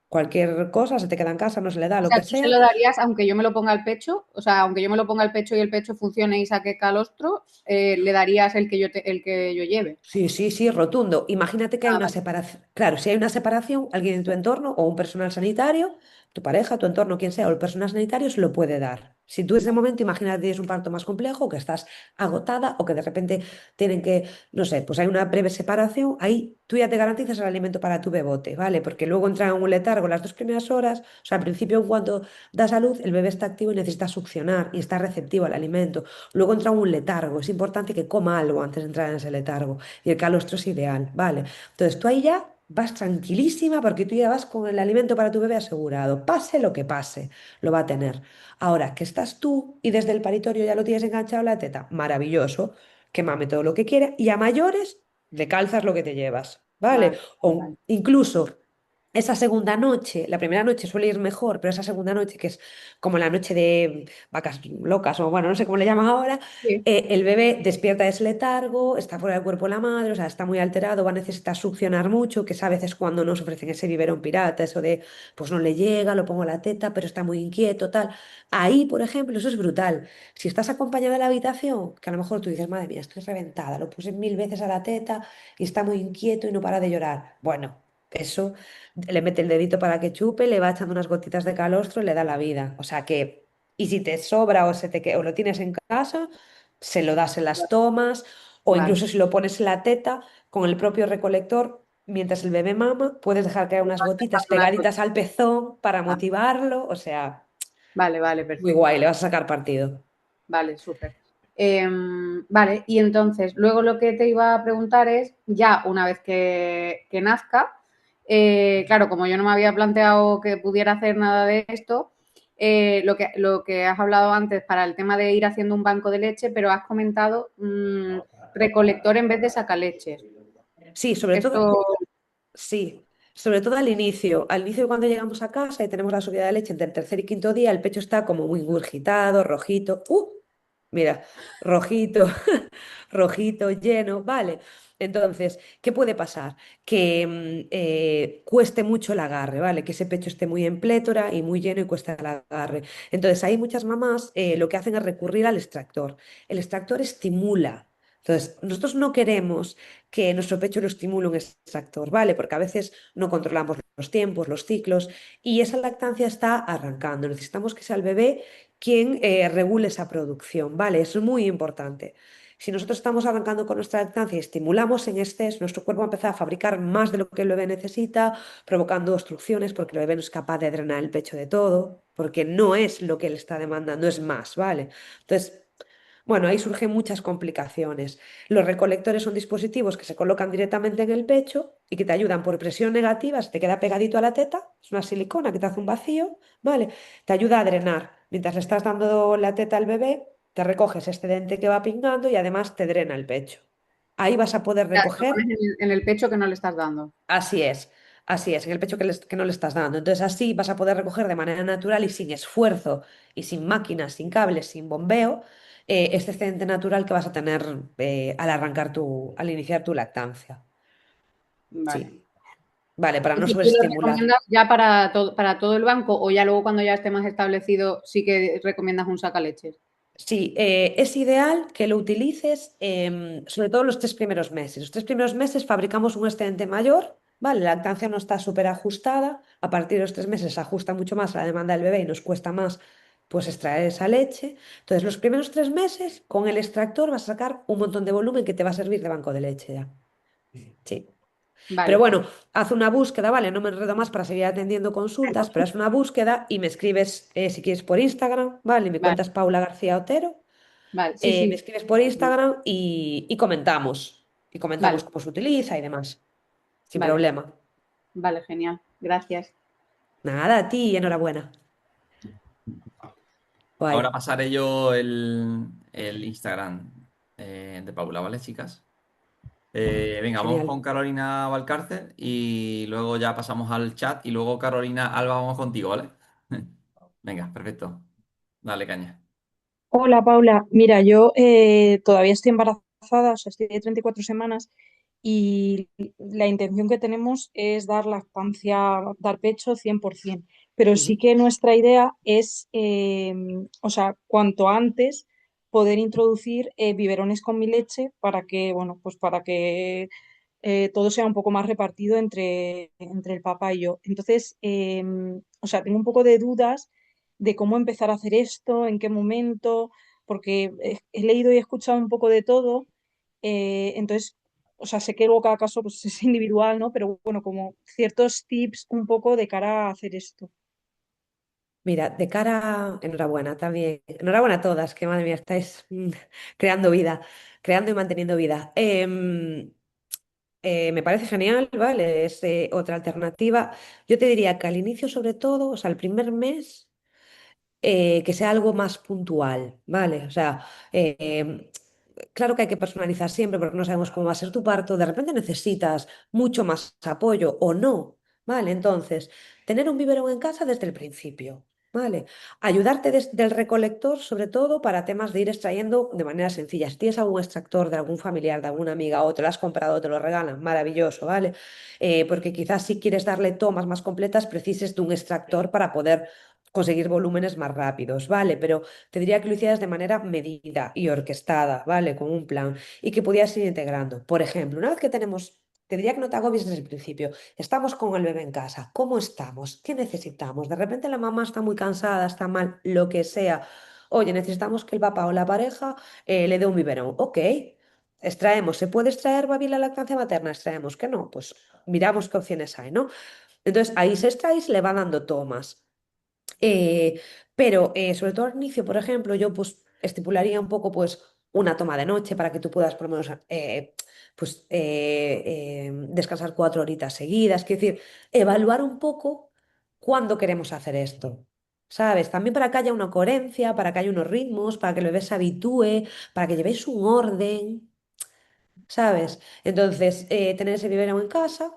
cualquier cosa, se te queda en casa, no se le da, O lo sea, que tú se sea. lo darías aunque yo me lo ponga al pecho, o sea, aunque yo me lo ponga al pecho y el pecho funcione y saque calostro, le darías el que yo lleve. Sí, sí, sí, rotundo. Imagínate que hay Ah, una vale. separación. Claro, si hay una separación, alguien en tu entorno o un personal sanitario, tu pareja, tu entorno, quien sea, o el personal sanitario se lo puede dar. Si tú ese momento, imagínate, tienes un parto más complejo, que estás agotada o que de repente tienen que, no sé, pues hay una breve separación, ahí tú ya te garantizas el alimento para tu bebote, ¿vale? Porque luego entra en un letargo las 2 primeras horas, o sea, al principio, cuando das a luz, el bebé está activo y necesita succionar y está receptivo al alimento. Luego entra en un letargo, es importante que coma algo antes de entrar en ese letargo y el calostro es ideal, ¿vale? Entonces tú ahí ya vas tranquilísima porque tú ya vas con el alimento para tu bebé asegurado. Pase lo que pase, lo va a tener. Ahora, que estás tú y desde el paritorio ya lo tienes enganchado a la teta, maravilloso, que mame todo lo que quiera y a mayores le calzas lo que te llevas, ¿vale? Vale, O vale. incluso esa segunda noche, la primera noche suele ir mejor, pero esa segunda noche, que es como la noche de vacas locas, o bueno, no sé cómo le llaman ahora, Sí, el bebé despierta de ese letargo, está fuera del cuerpo de la madre, o sea, está muy alterado, va a necesitar succionar mucho, que es a veces cuando nos ofrecen ese biberón pirata, eso de, pues no le llega, lo pongo a la teta, pero está muy inquieto, tal. Ahí, por ejemplo, eso es brutal. Si estás acompañada de la habitación, que a lo mejor tú dices, madre mía, estoy reventada, lo puse 1000 veces a la teta y está muy inquieto y no para de llorar. Bueno, eso le mete el dedito para que chupe, le va echando unas gotitas de calostro y le da la vida. O sea que, y si te sobra o, o lo tienes en casa, se lo das en las tomas, o vale. incluso si lo pones en la teta con el propio recolector, mientras el bebé mama, puedes dejar caer unas gotitas Unas pegaditas al pezón para gotitas. motivarlo. O sea, Vale, vale, muy perfecto. guay, le vas a sacar partido. Vale, súper. Vale, y entonces, luego lo que te iba a preguntar es, ya una vez que nazca, claro, como yo no me había planteado que pudiera hacer nada de esto, lo que has hablado antes para el tema de ir haciendo un banco de leche, pero has comentado recolector en vez de sacaleches. Sí, sobre todo, Esto, sí, sobre todo al inicio. Al inicio, cuando llegamos a casa y tenemos la subida de leche entre el tercer y quinto día, el pecho está como muy ingurgitado, rojito. Mira, rojito, rojito, lleno, vale. Entonces, ¿qué puede pasar? Que cueste mucho el agarre, ¿vale? Que ese pecho esté muy en plétora y muy lleno y cuesta el agarre. Entonces, hay muchas mamás lo que hacen es recurrir al extractor. El extractor estimula. Entonces, nosotros no queremos que nuestro pecho lo estimule un extractor, ¿vale? Porque a veces no controlamos los tiempos, los ciclos, y esa lactancia está arrancando. Necesitamos que sea el bebé quien regule esa producción, ¿vale? Eso es muy importante. Si nosotros estamos arrancando con nuestra lactancia y estimulamos en exceso, nuestro cuerpo va a empezar a fabricar más de lo que el bebé necesita, provocando obstrucciones porque el bebé no es capaz de drenar el pecho de todo, porque no es lo que él está demandando, es más, ¿vale? Entonces, bueno, ahí surgen muchas complicaciones. Los recolectores son dispositivos que se colocan directamente en el pecho y que te ayudan por presión negativa, se te queda pegadito a la teta, es una silicona que te hace un vacío, ¿vale? Te ayuda a drenar. Mientras le estás dando la teta al bebé, te recoges excedente que va pingando y además te drena el pecho. Ahí vas a poder lo pones recoger, en el pecho que no le estás dando. así es, en el pecho que no le estás dando. Entonces así vas a poder recoger de manera natural y sin esfuerzo y sin máquinas, sin cables, sin bombeo, este excedente natural que vas a tener al iniciar tu lactancia. Vale. Sí, vale, para no ¿Y tú lo sobreestimular. recomiendas ya para todo el banco o ya luego cuando ya esté más establecido sí que recomiendas un sacaleches? Sí, es ideal que lo utilices sobre todo los 3 primeros meses. Los 3 primeros meses fabricamos un excedente mayor, ¿vale? La lactancia no está súper ajustada. A partir de los 3 meses se ajusta mucho más a la demanda del bebé y nos cuesta más pues extraer esa leche. Entonces, los primeros 3 meses con el extractor vas a sacar un montón de volumen que te va a servir de banco de leche ya. Sí. Pero Vale, bueno, haz una búsqueda, ¿vale? No me enredo más para seguir atendiendo consultas, pero haz una búsqueda y me escribes si quieres por Instagram, ¿vale? Y me vale, cuentas Paula García Otero. vale, sí, Me sí. escribes por Instagram y comentamos. Y comentamos Vale, cómo se utiliza y demás. Sin vale, problema. vale, genial. Gracias. Nada, a ti y enhorabuena. Ahora Guay. pasaré yo el Instagram de Paula, ¿vale, chicas? Venga, vamos Genial. con Carolina Valcárcel y luego ya pasamos al chat y luego Carolina Alba, vamos contigo, ¿vale? Venga, perfecto. Dale caña. Hola Paula, mira, yo todavía estoy embarazada embarazada, o sea, estoy de 34 semanas y la intención que tenemos es dar lactancia, dar pecho 100%, pero sí Ujú. que nuestra idea es, o sea, cuanto antes poder introducir biberones con mi leche para que, bueno, pues para que todo sea un poco más repartido entre el papá y yo. Entonces, o sea, tengo un poco de dudas de cómo empezar a hacer esto, en qué momento, porque he leído y he escuchado un poco de todo, entonces, o sea, sé que luego cada caso pues, es individual, ¿no? Pero bueno, como ciertos tips un poco de cara a hacer esto. Mira, de cara, enhorabuena también. Enhorabuena a todas, que madre mía, estáis creando vida, creando y manteniendo vida. Me parece genial, ¿vale? Es otra alternativa. Yo te diría que al inicio, sobre todo, o sea, el primer mes, que sea algo más puntual, ¿vale? O sea, claro que hay que personalizar siempre porque no sabemos cómo va a ser tu parto. De repente necesitas mucho más apoyo o no, ¿vale? Entonces, tener un biberón en casa desde el principio. ¿Vale? Ayudarte desde el recolector, sobre todo para temas de ir extrayendo de manera sencilla. Si tienes algún extractor de algún familiar, de alguna amiga o te lo has comprado o te lo regalan, maravilloso, ¿vale? Porque quizás si quieres darle tomas más completas, precises de un extractor para poder conseguir volúmenes más rápidos, ¿vale? Pero te diría que lo hicieras de manera medida y orquestada, ¿vale? Con un plan y que pudieras ir integrando. Por ejemplo, una vez que tenemos, te diría que no te agobies desde el principio. Estamos con el bebé en casa. ¿Cómo estamos? ¿Qué necesitamos? De repente la mamá está muy cansada, está mal, lo que sea. Oye, necesitamos que el papá o la pareja le dé un biberón. Ok. Extraemos, ¿se puede extraer babil la lactancia materna? Extraemos que no, pues miramos qué opciones hay, ¿no? Entonces ahí se extrae y se le va dando tomas. Eh, pero sobre todo al inicio, por ejemplo, yo pues estipularía un poco pues una toma de noche para que tú puedas por lo menos descansar 4 horitas seguidas. Quiero decir, evaluar un poco cuándo queremos hacer esto. ¿Sabes? También para que haya una coherencia, para que haya unos ritmos, para que el bebé se habitúe, para que llevéis un orden, ¿sabes? Entonces, tener ese biberón en casa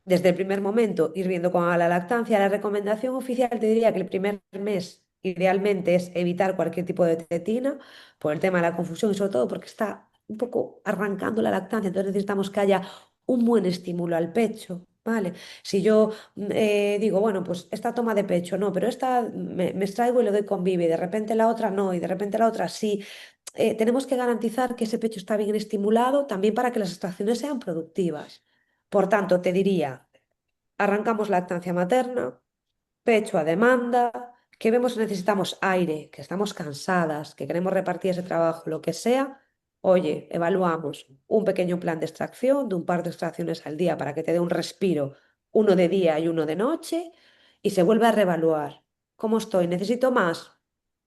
desde el primer momento ir viendo cómo va la lactancia. La recomendación oficial te diría que el primer mes idealmente es evitar cualquier tipo de tetina por el tema de la confusión y sobre todo porque está un poco arrancando la lactancia, entonces necesitamos que haya un buen estímulo al pecho. ¿Vale? Si yo digo, bueno, pues esta toma de pecho no, pero esta me extraigo y le doy con Vive, y de repente la otra no, y de repente la otra sí, tenemos que garantizar que ese pecho está bien estimulado también para que las extracciones sean productivas. Por tanto, te diría, arrancamos lactancia materna, pecho a demanda, que vemos que necesitamos aire, que estamos cansadas, que queremos repartir ese trabajo, lo que sea. Oye, evaluamos un pequeño plan de extracción de un par de extracciones al día para que te dé un respiro, uno de día y uno de noche, y se vuelve a reevaluar. ¿Cómo estoy? ¿Necesito más?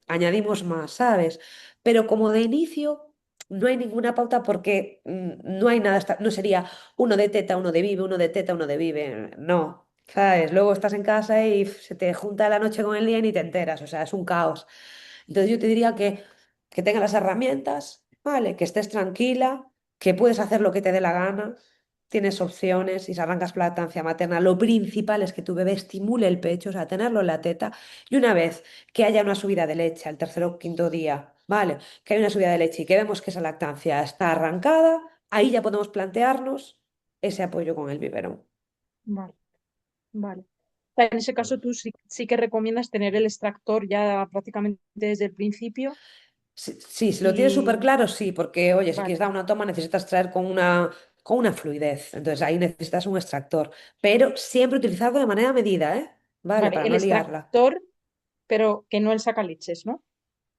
Añadimos más, ¿sabes? Pero como de inicio no hay ninguna pauta porque no hay nada, no sería uno de teta, uno de vive, uno de teta, uno de vive. No, ¿sabes? Luego estás en casa y se te junta la noche con el día y ni te enteras, o sea, es un caos. Entonces yo te diría que tengas las herramientas, ¿vale? Que estés tranquila, que puedes hacer lo que te dé la gana, tienes opciones y si arrancas lactancia materna, lo principal es que tu bebé estimule el pecho, o sea, tenerlo en la teta y una vez que haya una subida de leche al tercer o quinto día, ¿vale? Que hay una subida de leche y que vemos que esa lactancia está arrancada, ahí ya podemos plantearnos ese apoyo con el biberón. Vale, vale. O sea, en ese caso tú sí que recomiendas tener el extractor ya prácticamente desde el principio Sí, sí, si lo tienes súper y claro, sí, porque oye, si quieres vale, dar una toma necesitas traer con una fluidez, entonces ahí necesitas un extractor, pero siempre utilizarlo de manera medida, ¿eh? Vale, vale, para el no liarla. extractor, pero que no el sacaleches, ¿no?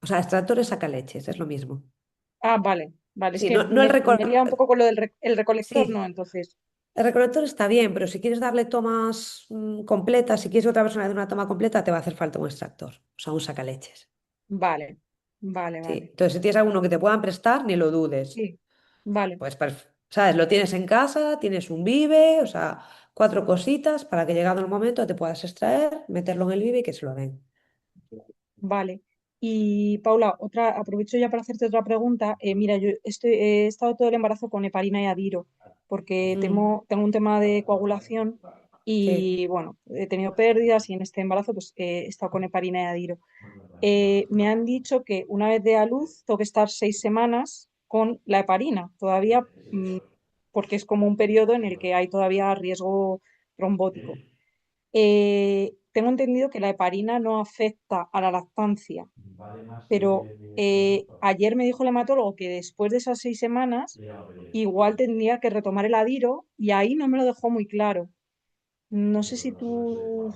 O sea, extractor es sacaleches, es lo mismo. Ah, vale, vale, es Sí, que no el me he liado un poco con lo del el recolector, ¿no? sí, Entonces, el recolector está bien, pero si quieres darle tomas completas, si quieres que otra persona le dé una toma completa, te va a hacer falta un extractor, o sea, un sacaleches. vale, vale, Sí, vale. entonces si tienes alguno que te puedan prestar, ni lo dudes. Sí, vale, Pues, ¿sabes? Lo tienes en casa, tienes un Vive, o sea, 4 cositas para que llegado el momento te puedas extraer, meterlo en el Vive y que se lo den. vale. Y Paula, aprovecho ya para hacerte otra pregunta. Mira, yo he estado todo el embarazo con heparina y adiro, porque Mm, tengo un tema de coagulación sí. y bueno, he tenido pérdidas y en este embarazo pues he estado con heparina y adiro. Me han dicho que una vez de a luz tengo que estar 6 semanas con la heparina, todavía porque es como un periodo en el que hay todavía riesgo trombótico. Tengo entendido que la heparina no afecta a la lactancia, pero ayer me dijo el hematólogo que después de esas 6 semanas igual tendría que retomar el adiro y ahí no me lo dejó muy claro. No sé si tú, o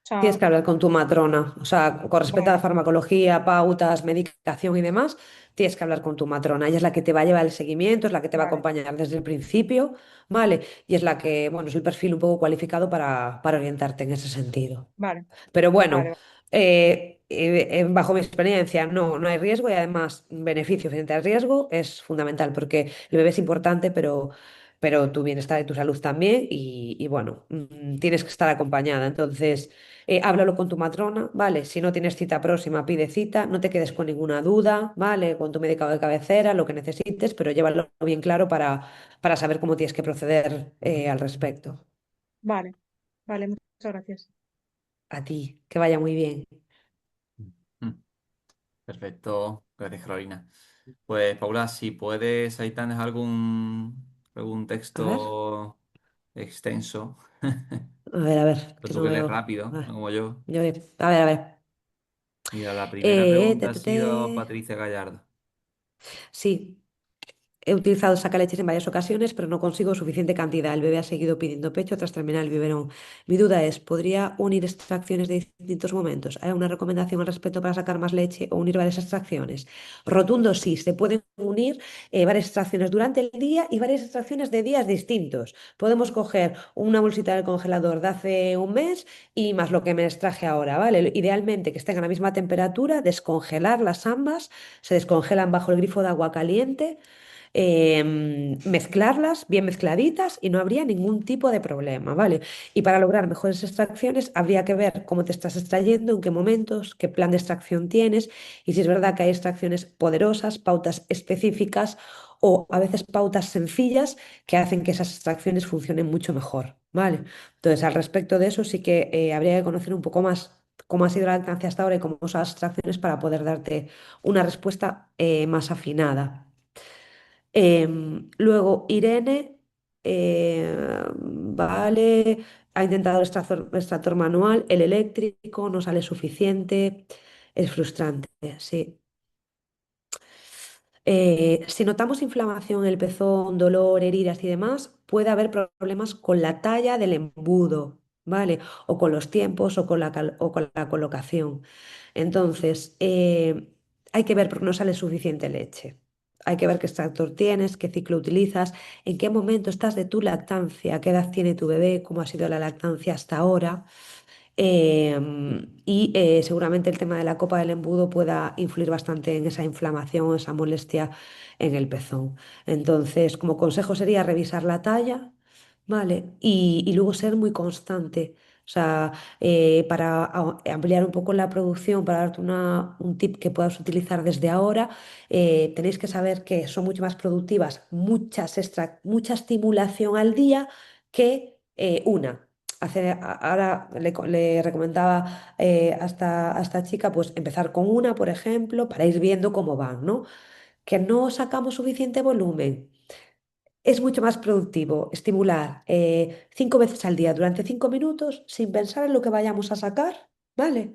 Tienes sea, que hablar con tu matrona, o sea, con respecto a la vale, farmacología, pautas, medicación y demás, tienes que hablar con tu matrona. Ella es la que te va a llevar el seguimiento, es la que te va a vale, acompañar desde el principio, ¿vale? Y es la que, bueno, es el perfil un poco cualificado para orientarte en ese sentido. vale, Pero bueno, vale, bajo mi experiencia no hay riesgo y además beneficio frente al riesgo es fundamental porque el bebé es importante, pero tu bienestar y tu salud también y bueno, tienes que estar acompañada. Entonces, háblalo con tu matrona, ¿vale? Si no tienes cita próxima, pide cita, no te quedes con ninguna duda, ¿vale? Con tu médico de cabecera, lo que necesites, pero llévalo bien claro para saber cómo tienes que proceder al respecto. vale, vale, muchas gracias. A ti, que vaya muy bien. Mm, Perfecto, gracias Carolina. Pues Paula, si puedes, ahí tienes algún A ver. texto extenso, A ver, pero que tú no que lees veo. rápido, no como yo. A ver. Mira, la primera pregunta ha Te. sido Patricia Gallardo. Sí, he utilizado sacaleches en varias ocasiones, pero no consigo suficiente cantidad. El bebé ha seguido pidiendo pecho tras terminar el biberón. Mi duda es, ¿podría unir extracciones de distintos momentos? ¿Hay una recomendación al respecto para sacar más leche o unir varias extracciones? Rotundo sí, se pueden unir varias extracciones durante el día y varias extracciones de días distintos. Podemos coger una bolsita del congelador de hace un mes y más lo que me extraje ahora, ¿vale? Idealmente que estén a la misma temperatura, descongelarlas ambas, se descongelan bajo el grifo de agua caliente, mezclarlas bien mezcladitas y no habría ningún tipo de problema, ¿vale? Y para lograr mejores extracciones habría que ver cómo te estás extrayendo, en qué momentos, qué plan de extracción tienes y si es verdad que hay extracciones poderosas, pautas específicas o a veces pautas sencillas que hacen que esas extracciones funcionen mucho mejor, ¿vale? Entonces, al respecto de eso sí que habría que conocer un poco más cómo ha sido la lactancia hasta ahora y cómo son las extracciones para poder darte una respuesta más afinada. Luego, Irene, vale, ha intentado el extractor manual, el eléctrico no sale suficiente, es frustrante, sí. Si notamos inflamación en el pezón, dolor, heridas y demás, puede haber problemas con la talla del embudo, ¿vale? O con los tiempos o con la colocación. Entonces, hay que ver por qué no sale suficiente leche. Hay que ver qué extractor tienes, qué ciclo utilizas, en qué momento estás de tu lactancia, qué edad tiene tu bebé, cómo ha sido la lactancia hasta ahora. Seguramente el tema de la copa del embudo pueda influir bastante en esa inflamación, esa molestia en el pezón. Entonces, como consejo sería revisar la talla, ¿vale? Y luego ser muy constante. O sea, para ampliar un poco la producción, para darte un tip que puedas utilizar desde ahora, tenéis que saber que son mucho más productivas mucha estimulación al día que una. Ahora le recomendaba a esta chica pues empezar con una, por ejemplo, para ir viendo cómo van, ¿no? Que no sacamos suficiente volumen. Es mucho más productivo estimular 5 veces al día durante 5 minutos sin pensar en lo que vayamos a sacar, ¿vale?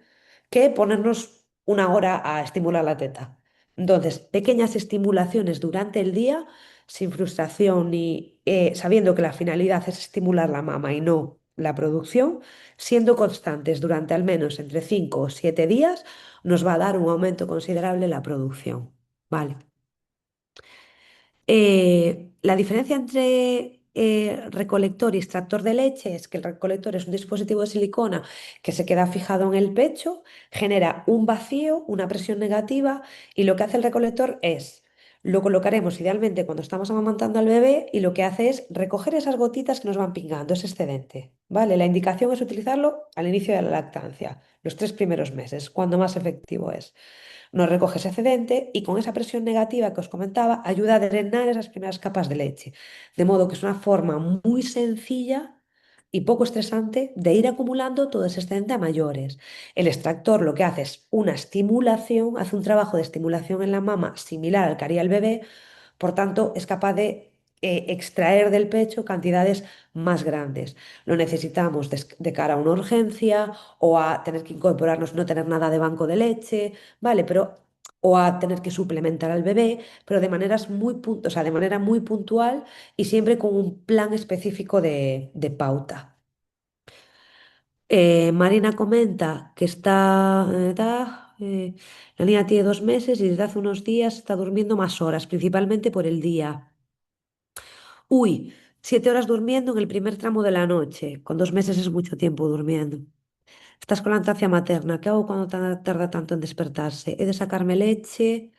Que ponernos una hora a estimular la teta. Entonces, pequeñas estimulaciones durante el día, sin frustración ni sabiendo que la finalidad es estimular la mama y no la producción, siendo constantes durante al menos entre 5 o 7 días, nos va a dar un aumento considerable en la producción, ¿vale? La diferencia entre recolector y extractor de leche es que el recolector es un dispositivo de silicona que se queda fijado en el pecho, genera un vacío, una presión negativa y lo que hace el recolector es, lo colocaremos idealmente cuando estamos amamantando al bebé y lo que hace es recoger esas gotitas que nos van pingando, ese excedente, ¿vale? La indicación es utilizarlo al inicio de la lactancia, los 3 primeros meses, cuando más efectivo es. Nos recoge ese excedente y con esa presión negativa que os comentaba ayuda a drenar esas primeras capas de leche. De modo que es una forma muy sencilla y poco estresante de ir acumulando todo ese excedente a mayores. El extractor lo que hace es una estimulación, hace un trabajo de estimulación en la mama similar al que haría el bebé, Por tanto, es capaz de extraer del pecho cantidades más grandes. Lo necesitamos de cara a una urgencia o a tener que incorporarnos, no tener nada de banco de leche, ¿vale? Pero, o a tener que suplementar al bebé, pero de maneras o sea, de manera muy puntual y siempre con un plan específico de pauta. Marina comenta que la niña tiene 2 meses y desde hace unos días está durmiendo más horas, principalmente por el día. Uy, 7 horas durmiendo en el primer tramo de la noche. Con 2 meses es mucho tiempo durmiendo. Estás con lactancia materna. ¿Qué hago cuando tarda tanto en despertarse? ¿He de sacarme leche?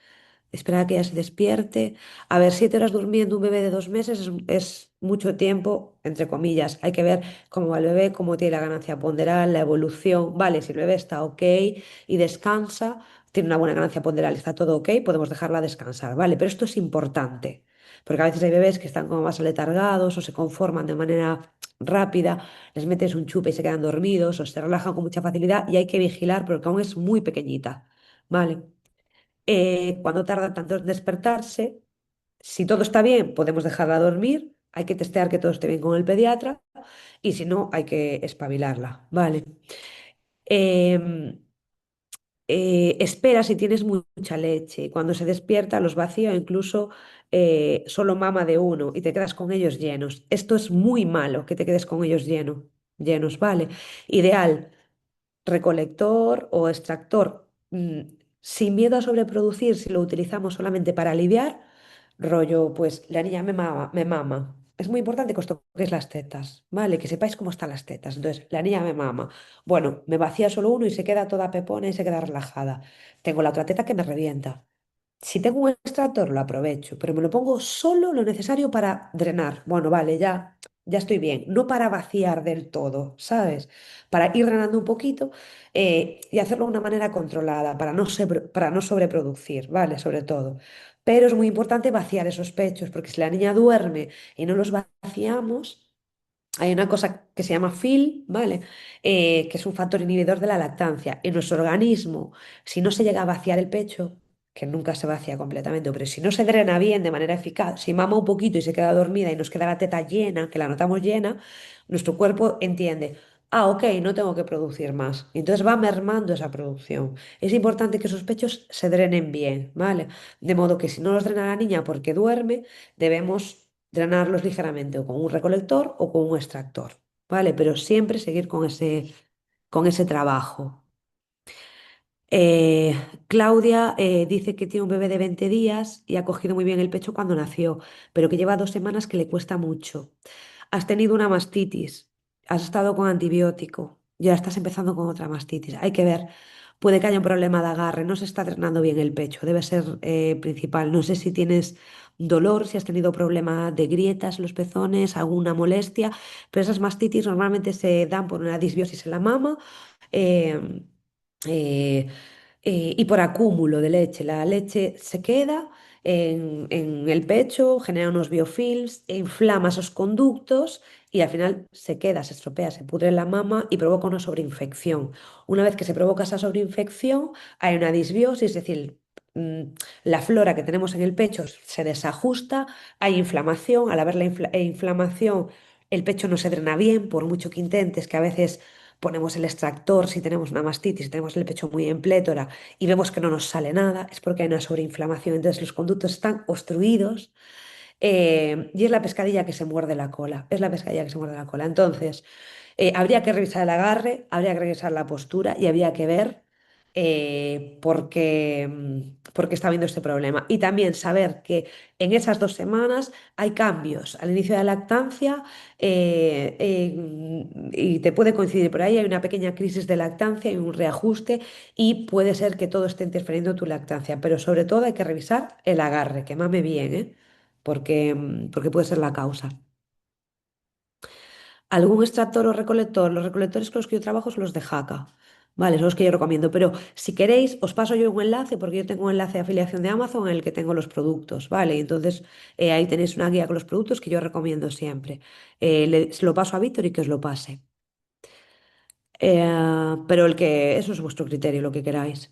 Esperar a que ella se despierte. A ver, 7 horas durmiendo un bebé de 2 meses es mucho tiempo, entre comillas. Hay que ver cómo va el bebé, cómo tiene la ganancia ponderal, la evolución. Vale, si el bebé está ok y descansa, tiene una buena ganancia ponderal, está todo ok, podemos dejarla descansar. Vale, pero esto es importante, porque a veces hay bebés que están como más aletargados o se conforman de manera rápida, les metes un chupe y se quedan dormidos o se relajan con mucha facilidad y hay que vigilar porque aún es muy pequeñita. Vale. Cuando tarda tanto en despertarse, si todo está bien, podemos dejarla dormir. Hay que testear que todo esté bien con el pediatra y si no, hay que espabilarla, ¿vale? Em, espera si tienes mucha leche. Cuando se despierta, los vacía o incluso solo mama de uno y te quedas con ellos llenos. Esto es muy malo, que te quedes con ellos llenos, ¿vale? Ideal recolector o extractor, sin miedo a sobreproducir, si lo utilizamos solamente para aliviar, rollo, pues la niña me mama. Es muy importante que os toquéis las tetas, ¿vale? Que sepáis cómo están las tetas. Entonces, la niña me mama. Bueno, me vacía solo uno y se queda toda pepona y se queda relajada. Tengo la otra teta que me revienta. Si tengo un extractor, lo aprovecho, pero me lo pongo solo lo necesario para drenar. Bueno, vale, ya estoy bien. No para vaciar del todo, ¿sabes? Para ir drenando un poquito y hacerlo de una manera controlada, para no sobreproducir, ¿vale? Sobre todo. Pero es muy importante vaciar esos pechos, porque si la niña duerme y no los vaciamos, hay una cosa que se llama FIL, ¿vale? Que es un factor inhibidor de la lactancia. En nuestro organismo, si no se llega a vaciar el pecho, que nunca se vacía completamente, pero si no se drena bien de manera eficaz, si mama un poquito y se queda dormida y nos queda la teta llena, que la notamos llena, nuestro cuerpo entiende, ah, ok, no tengo que producir más. Y entonces va mermando esa producción. Es importante que esos pechos se drenen bien, ¿vale? De modo que si no los drena la niña porque duerme, debemos drenarlos ligeramente o con un recolector o con un extractor, ¿vale? Pero siempre seguir con ese trabajo. Eh, Claudia dice que tiene un bebé de 20 días y ha cogido muy bien el pecho cuando nació, pero que lleva 2 semanas que le cuesta mucho. Has tenido una mastitis, has estado con antibiótico, ya estás empezando con otra mastitis. Hay que ver, puede que haya un problema de agarre, no se está drenando bien el pecho, debe ser principal. No sé si tienes dolor, si has tenido problema de grietas en los pezones, alguna molestia, pero esas mastitis normalmente se dan por una disbiosis en la mama. eh, eh, y por acúmulo de leche. La leche se queda en el pecho, genera unos biofilms, e inflama esos conductos y al final se queda, se estropea, se pudre en la mama y provoca una sobreinfección. Una vez que se provoca esa sobreinfección, hay una disbiosis, es decir, mm, la flora que tenemos en el pecho se desajusta, hay inflamación, al haber la inflamación, el pecho no se drena bien, por mucho que intentes, que a veces ponemos el extractor si tenemos una mastitis, si tenemos el pecho muy en plétora y vemos que no nos sale nada, es porque hay una sobreinflamación, entonces los conductos están obstruidos y es la pescadilla que se muerde la cola, es la pescadilla que se muerde la cola. Entonces, habría que revisar el agarre, habría que revisar la postura y habría que ver por qué está habiendo este problema. Y también saber que en esas 2 semanas hay cambios al inicio de la lactancia y te puede coincidir por ahí, hay una pequeña crisis de lactancia y un reajuste y puede ser que todo esté interfiriendo en tu lactancia, pero sobre todo hay que revisar el agarre, que mame bien, ¿eh? Porque puede ser la causa. ¿Algún extractor o recolector? Los recolectores con los que yo trabajo son los de Jaca. Vale, son los que yo recomiendo. Pero si queréis, os paso yo un enlace, porque yo tengo un enlace de afiliación de Amazon en el que tengo los productos, ¿vale? Y entonces ahí tenéis una guía con los productos que yo recomiendo siempre. Se lo paso a Víctor y que os lo pase. Pero eso es vuestro criterio, lo que queráis.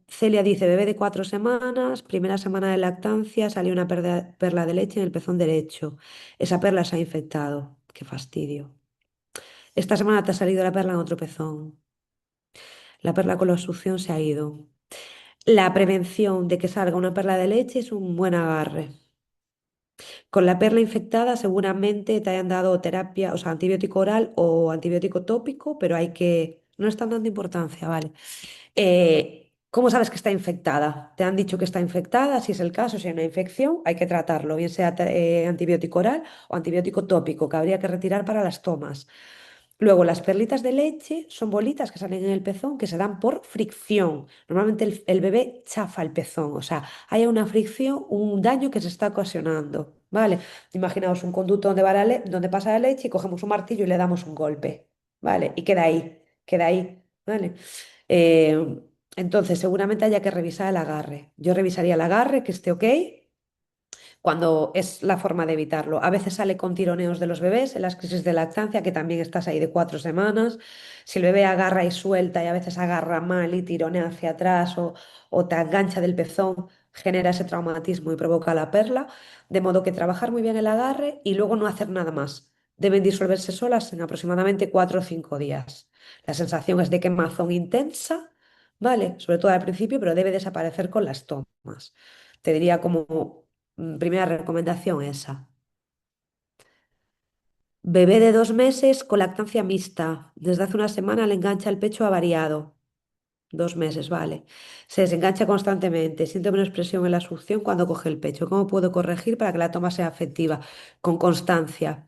Celia dice, bebé de 4 semanas, primera semana de lactancia, salió una perla de leche en el pezón derecho. Esa perla se ha infectado. Qué fastidio. Esta semana te ha salido la perla en otro pezón. La perla con la succión se ha ido. La prevención de que salga una perla de leche es un buen agarre. Con la perla infectada seguramente te hayan dado terapia, o sea, antibiótico oral o antibiótico tópico, pero hay que... No le están dando importancia, ¿vale? ¿Cómo sabes que está infectada? Te han dicho que está infectada, si es el caso, si hay una infección, hay que tratarlo, bien sea antibiótico oral o antibiótico tópico, que habría que retirar para las tomas. Luego, las perlitas de leche son bolitas que salen en el pezón que se dan por fricción. Normalmente el bebé chafa el pezón, o sea, hay una fricción, un daño que se está ocasionando, ¿vale? Imaginaos un conducto donde pasa la leche y cogemos un martillo y le damos un golpe, ¿vale? Y queda ahí, ¿vale? Eh, entonces, seguramente haya que revisar el agarre. Yo revisaría el agarre, que esté ok cuando es la forma de evitarlo. A veces sale con tironeos de los bebés en las crisis de lactancia, que también estás ahí de 4 semanas. Si el bebé agarra y suelta y a veces agarra mal y tironea hacia atrás o te engancha del pezón, genera ese traumatismo y provoca la perla. De modo que trabajar muy bien el agarre y luego no hacer nada más. Deben disolverse solas en aproximadamente 4 o 5 días. La sensación es de quemazón intensa, ¿vale? Sobre todo al principio, pero debe desaparecer con las tomas. Te diría como primera recomendación esa. Bebé de 2 meses con lactancia mixta. Desde hace una semana le engancha el pecho avariado. 2 meses, vale. Se desengancha constantemente. Siento menos presión en la succión cuando coge el pecho. ¿Cómo puedo corregir para que la toma sea efectiva? Con constancia.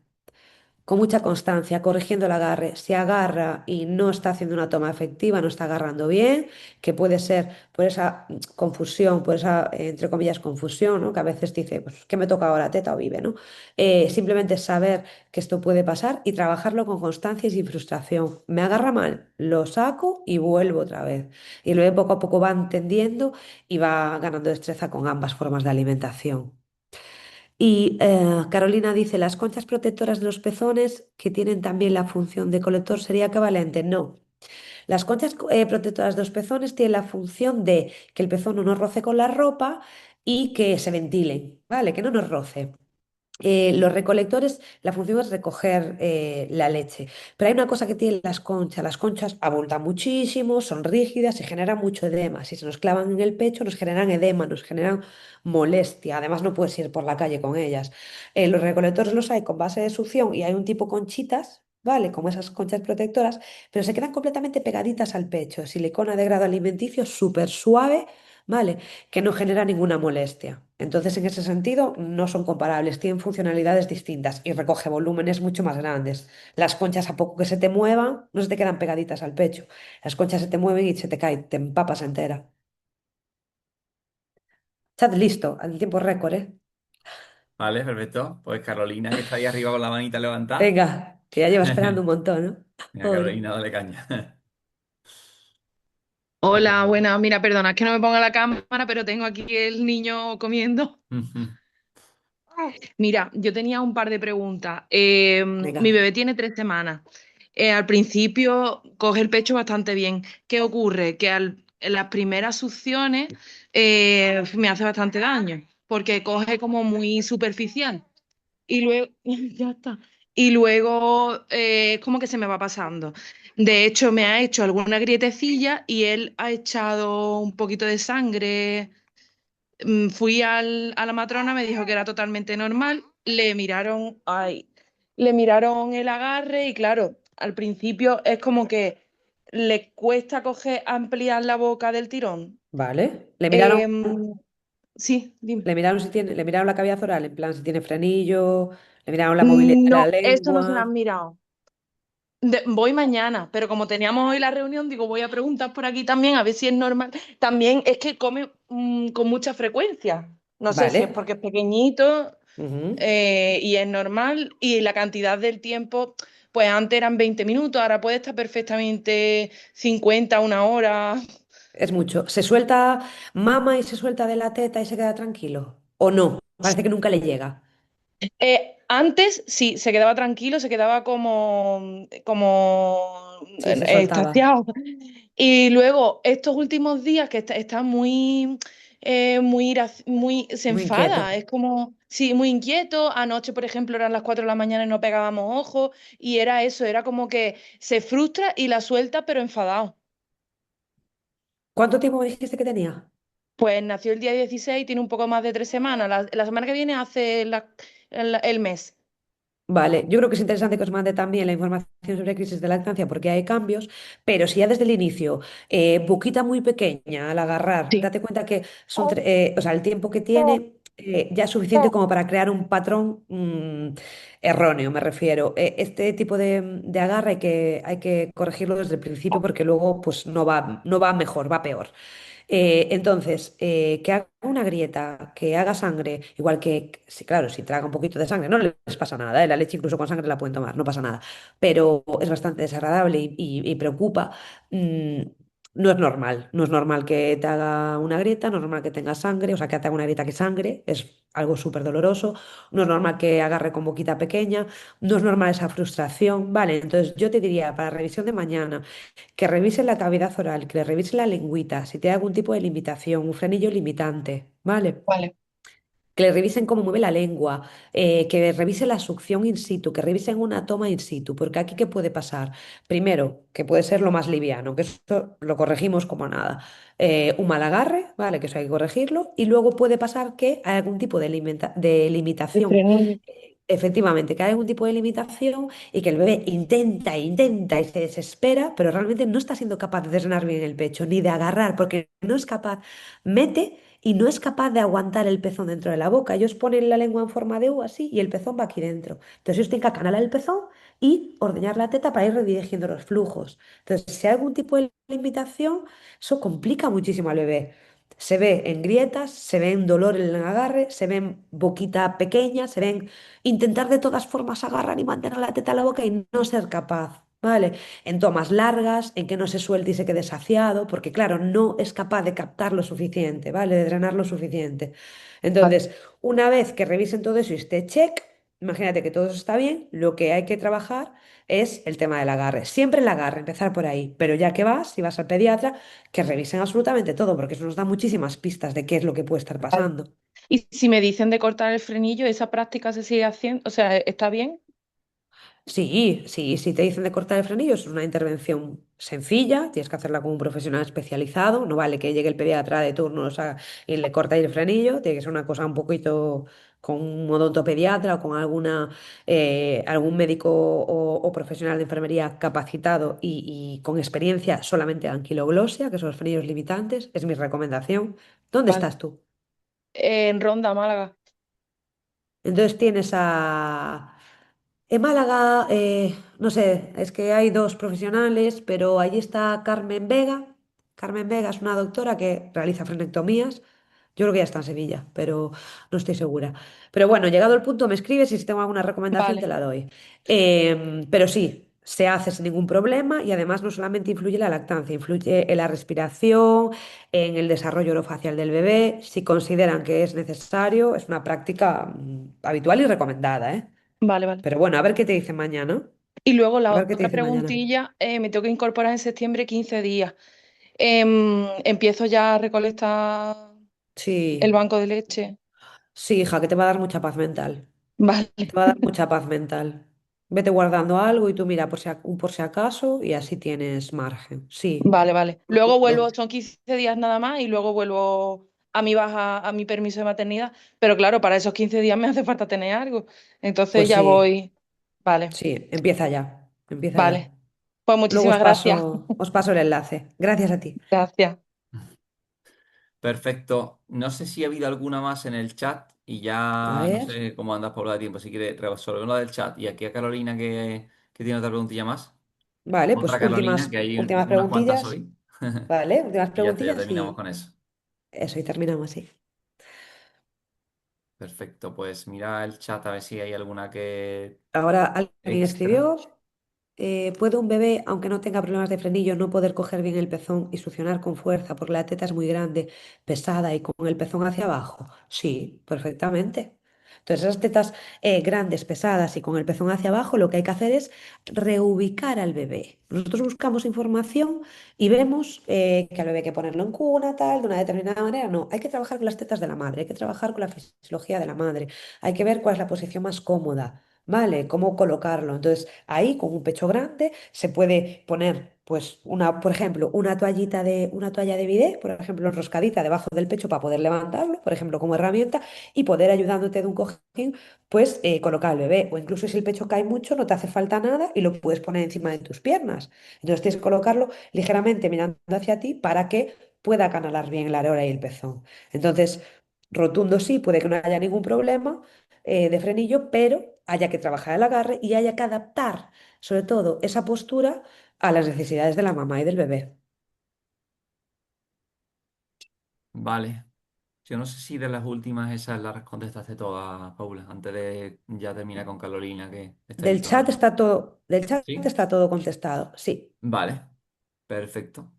Con mucha constancia, corrigiendo el agarre. Si agarra y no está haciendo una toma efectiva, no está agarrando bien, que puede ser por esa confusión, por esa, entre comillas, confusión, ¿no? Que a veces dice, pues, ¿qué me toca ahora, teta o vive, ¿no? Simplemente saber que esto puede pasar y trabajarlo con constancia y sin frustración. Me agarra mal, lo saco y vuelvo otra vez. Y luego poco a poco va entendiendo y va ganando destreza con ambas formas de alimentación. Y Carolina dice, las conchas protectoras de los pezones, que tienen también la función de colector, ¿sería equivalente? No. Las conchas protectoras de los pezones tienen la función de que el pezón no nos roce con la ropa y que se ventilen, ¿vale? Que no nos roce. Los recolectores, la función es recoger la leche. Pero hay una cosa que tienen las conchas. Las conchas abultan muchísimo, son rígidas y generan mucho edema. Si se nos clavan en el pecho, nos generan edema, nos generan molestia. Además, no puedes ir por la calle con ellas. Los recolectores los hay con base de succión y hay un tipo conchitas, ¿vale? Como esas conchas protectoras, pero se quedan completamente pegaditas al pecho. Silicona de grado alimenticio súper suave, ¿vale? Que no genera ninguna molestia. Entonces, en ese sentido, no son comparables, tienen funcionalidades distintas y recoge volúmenes mucho más grandes. Las conchas, a poco que se te muevan, no se te quedan pegaditas al pecho. Las conchas se te mueven y se te caen, te empapas entera. Chat listo, en tiempo récord, ¿eh? Vale, perfecto. Pues Carolina, que está ahí arriba con la manita levantada. Venga, que ya lleva esperando un montón, ¿no? Venga, Pobre. Carolina, dale caña. Hola, buena. Mira, perdona, es que no me ponga la cámara, pero tengo aquí el niño comiendo. Mira, yo tenía un par de preguntas. Mi Venga, bebé tiene 3 semanas. Al principio coge el pecho bastante bien. ¿Qué ocurre? Que en las primeras succiones me hace bastante daño, porque coge como muy superficial. Y luego, ya está. Y luego es como que se me va pasando. De hecho, me ha hecho alguna grietecilla y él ha echado un poquito de sangre. Fui a la matrona, me dijo que era totalmente normal. Le miraron, ay, le miraron el agarre y claro, al principio es como que le cuesta coger, ampliar la boca del tirón. vale. Em, sí, dime. Le miraron la cavidad oral, en plan si tiene frenillo, le miraron la movilidad de la No, esto no se lo lengua. han mirado. Voy mañana, pero como teníamos hoy la reunión, digo, voy a preguntar por aquí también a ver si es normal. También es que come con mucha frecuencia. No sé si es Vale. porque es pequeñito Ujú. y es normal. Y la cantidad del tiempo, pues antes eran 20 minutos, ahora puede estar perfectamente 50, 1 hora. Es mucho. ¿Se suelta mama y se suelta de la teta y se queda tranquilo? ¿O no? Parece que nunca le llega. Antes sí, se quedaba tranquilo, se quedaba como Sí, se soltaba. extasiado. Y luego, estos últimos días que está muy, se Muy inquieto. enfada, es como, sí, muy inquieto. Anoche, por ejemplo, eran las 4 de la mañana y no pegábamos ojos, y era eso, era como que se frustra y la suelta, pero enfadado. ¿Cuánto tiempo me dijiste que tenía? Pues nació el día 16, tiene un poco más de 3 semanas. La semana que viene hace el mes. Vale, yo creo que es interesante que os mande también la información sobre crisis de lactancia porque hay cambios, pero si ya desde el inicio, boquita muy pequeña al agarrar, Sí. date cuenta que o sea, el tiempo que tiene ya es suficiente como para crear un patrón erróneo, me refiero. Este tipo de agarre hay que corregirlo desde el principio porque luego pues no va mejor, va peor. Entonces, que haga una grieta, que haga sangre, igual que, sí, claro, si traga un poquito de sangre, no les pasa nada, ¿eh? La leche incluso con sangre la pueden tomar, no pasa nada, pero es bastante desagradable y preocupa. mm, no es normal, no es normal que te haga una grieta, no es normal que tenga sangre, o sea, que te haga una grieta que sangre, es algo súper doloroso, no es normal que agarre con boquita pequeña, no es normal esa frustración, ¿vale? Entonces yo te diría, para revisión de mañana, que revise la cavidad oral, que le revise la lengüita, si tiene algún tipo de limitación, un frenillo limitante, ¿vale? Vale. Que le revisen cómo mueve la lengua, que revise la succión in situ, que revisen una toma in situ, porque aquí ¿qué puede pasar? Primero, que puede ser lo más liviano, que esto lo corregimos como nada. Un mal agarre, ¿vale? Que eso hay que corregirlo. Y luego puede pasar que hay algún tipo de El limitación. frenillo. Efectivamente, que hay algún tipo de limitación y que el bebé intenta, intenta y se desespera, pero realmente no está siendo capaz de drenar bien el pecho ni de agarrar, porque no es capaz, mete y no es capaz de aguantar el pezón dentro de la boca. Ellos ponen la lengua en forma de U así y el pezón va aquí dentro. Entonces ellos tienen que acanalar el pezón y ordeñar la teta para ir redirigiendo los flujos. Entonces, si hay algún tipo de limitación, eso complica muchísimo al bebé. Se ve en grietas, se ve en dolor en el agarre, se ve en boquita pequeña, se ven intentar de todas formas agarrar y mantener la teta en la boca y no ser capaz. ¿Vale? En tomas largas, en que no se suelte y se quede saciado, porque claro, no es capaz de captar lo suficiente, ¿vale? De drenar lo suficiente. Vale. Entonces, una vez que revisen todo eso y esté check, imagínate que todo eso está bien, lo que hay que trabajar es el tema del agarre. Siempre el agarre, empezar por ahí. Pero ya que vas, si vas al pediatra, que revisen absolutamente todo, porque eso nos da muchísimas pistas de qué es lo que puede estar Vale. pasando. Y si me dicen de cortar el frenillo, ¿esa práctica se sigue haciendo? O sea, ¿está bien? Sí, sí, si te dicen de cortar el frenillo, es una intervención sencilla, tienes que hacerla con un profesional especializado, no vale que llegue el pediatra de turno, o sea, y le corta el frenillo, tiene que ser una cosa un poquito con un odontopediatra o con algún médico o profesional de enfermería capacitado y con experiencia solamente en anquiloglosia, que son los frenillos limitantes, es mi recomendación. ¿Dónde Vale. estás tú? En Ronda, Málaga. Entonces tienes en Málaga, no sé, es que hay dos profesionales, pero allí está Carmen Vega. Carmen Vega es una doctora que realiza frenectomías. Yo creo que ya está en Sevilla, pero no estoy segura. Pero bueno, llegado el punto, me escribes y si tengo alguna recomendación te Vale, la doy. Pero sí, se hace sin ningún problema y además no solamente influye en la lactancia, influye en la respiración, en el desarrollo orofacial del bebé. Si consideran que es necesario, es una práctica habitual y recomendada, ¿eh? vale, vale. Pero bueno, a ver qué te dicen mañana. Y luego A la ver qué te otra dicen mañana. preguntilla, me tengo que incorporar en septiembre 15 días. Empiezo ya a recolectar el Sí, banco de leche. sí, hija, que te va a dar mucha paz mental. Vale, Te va a dar mucha paz mental. Vete guardando algo y tú mira un por si acaso y así tienes margen. Sí, vale, vale. Luego seguro. vuelvo, son 15 días nada más y luego vuelvo a mi baja, a mi permiso de maternidad. Pero claro, para esos 15 días me hace falta tener algo. Entonces Pues ya sí, voy. Vale, sí, empieza ya. Empieza ya. vale. Pues Luego muchísimas gracias. os paso el enlace. Gracias a ti. Gracias. Perfecto. No sé si ha habido alguna más en el chat y A ya no ver. sé cómo andas por la de tiempo. Si quieres resolver la del chat y aquí a Carolina que tiene otra preguntilla más. Vale, pues Otra Carolina, que hay últimas unas cuantas preguntillas. hoy. Vale, últimas Y ya está, ya preguntillas terminamos y con eso. eso, y terminamos así. Perfecto, pues mira el chat a ver si hay alguna que Ahora alguien extra. escribió. ¿Puede un bebé, aunque no tenga problemas de frenillo, no poder coger bien el pezón y succionar con fuerza porque la teta es muy grande, pesada y con el pezón hacia abajo? Sí, perfectamente. Entonces, esas tetas grandes, pesadas y con el pezón hacia abajo, lo que hay que hacer es reubicar al bebé. Nosotros buscamos información y vemos que al bebé hay que ponerlo en cuna, tal, de una determinada manera. No, hay que trabajar con las tetas de la madre, hay que trabajar con la fisiología de la madre, hay que ver cuál es la posición más cómoda. ¿Vale? ¿Cómo colocarlo? Entonces, ahí con un pecho grande se puede poner, pues, por ejemplo, una toalla de bidé, por ejemplo, enroscadita debajo del pecho para poder levantarlo, por ejemplo, como herramienta, y poder ayudándote de un cojín, pues, colocar al bebé. O incluso si el pecho cae mucho, no te hace falta nada y lo puedes poner encima de tus piernas. Entonces, tienes que colocarlo ligeramente mirando hacia ti para que pueda canalar bien la areola y el pezón. Entonces, rotundo sí, puede que no haya ningún problema de frenillo, pero haya que trabajar el agarre y haya que adaptar, sobre todo, esa postura a las necesidades de la mamá y del bebé. Vale. Yo no sé si de las últimas esas las contestaste todas, Paula, antes de ya terminar con Carolina, que está ahí todavía. Del chat ¿Sí? está todo contestado. Sí, Vale, perfecto.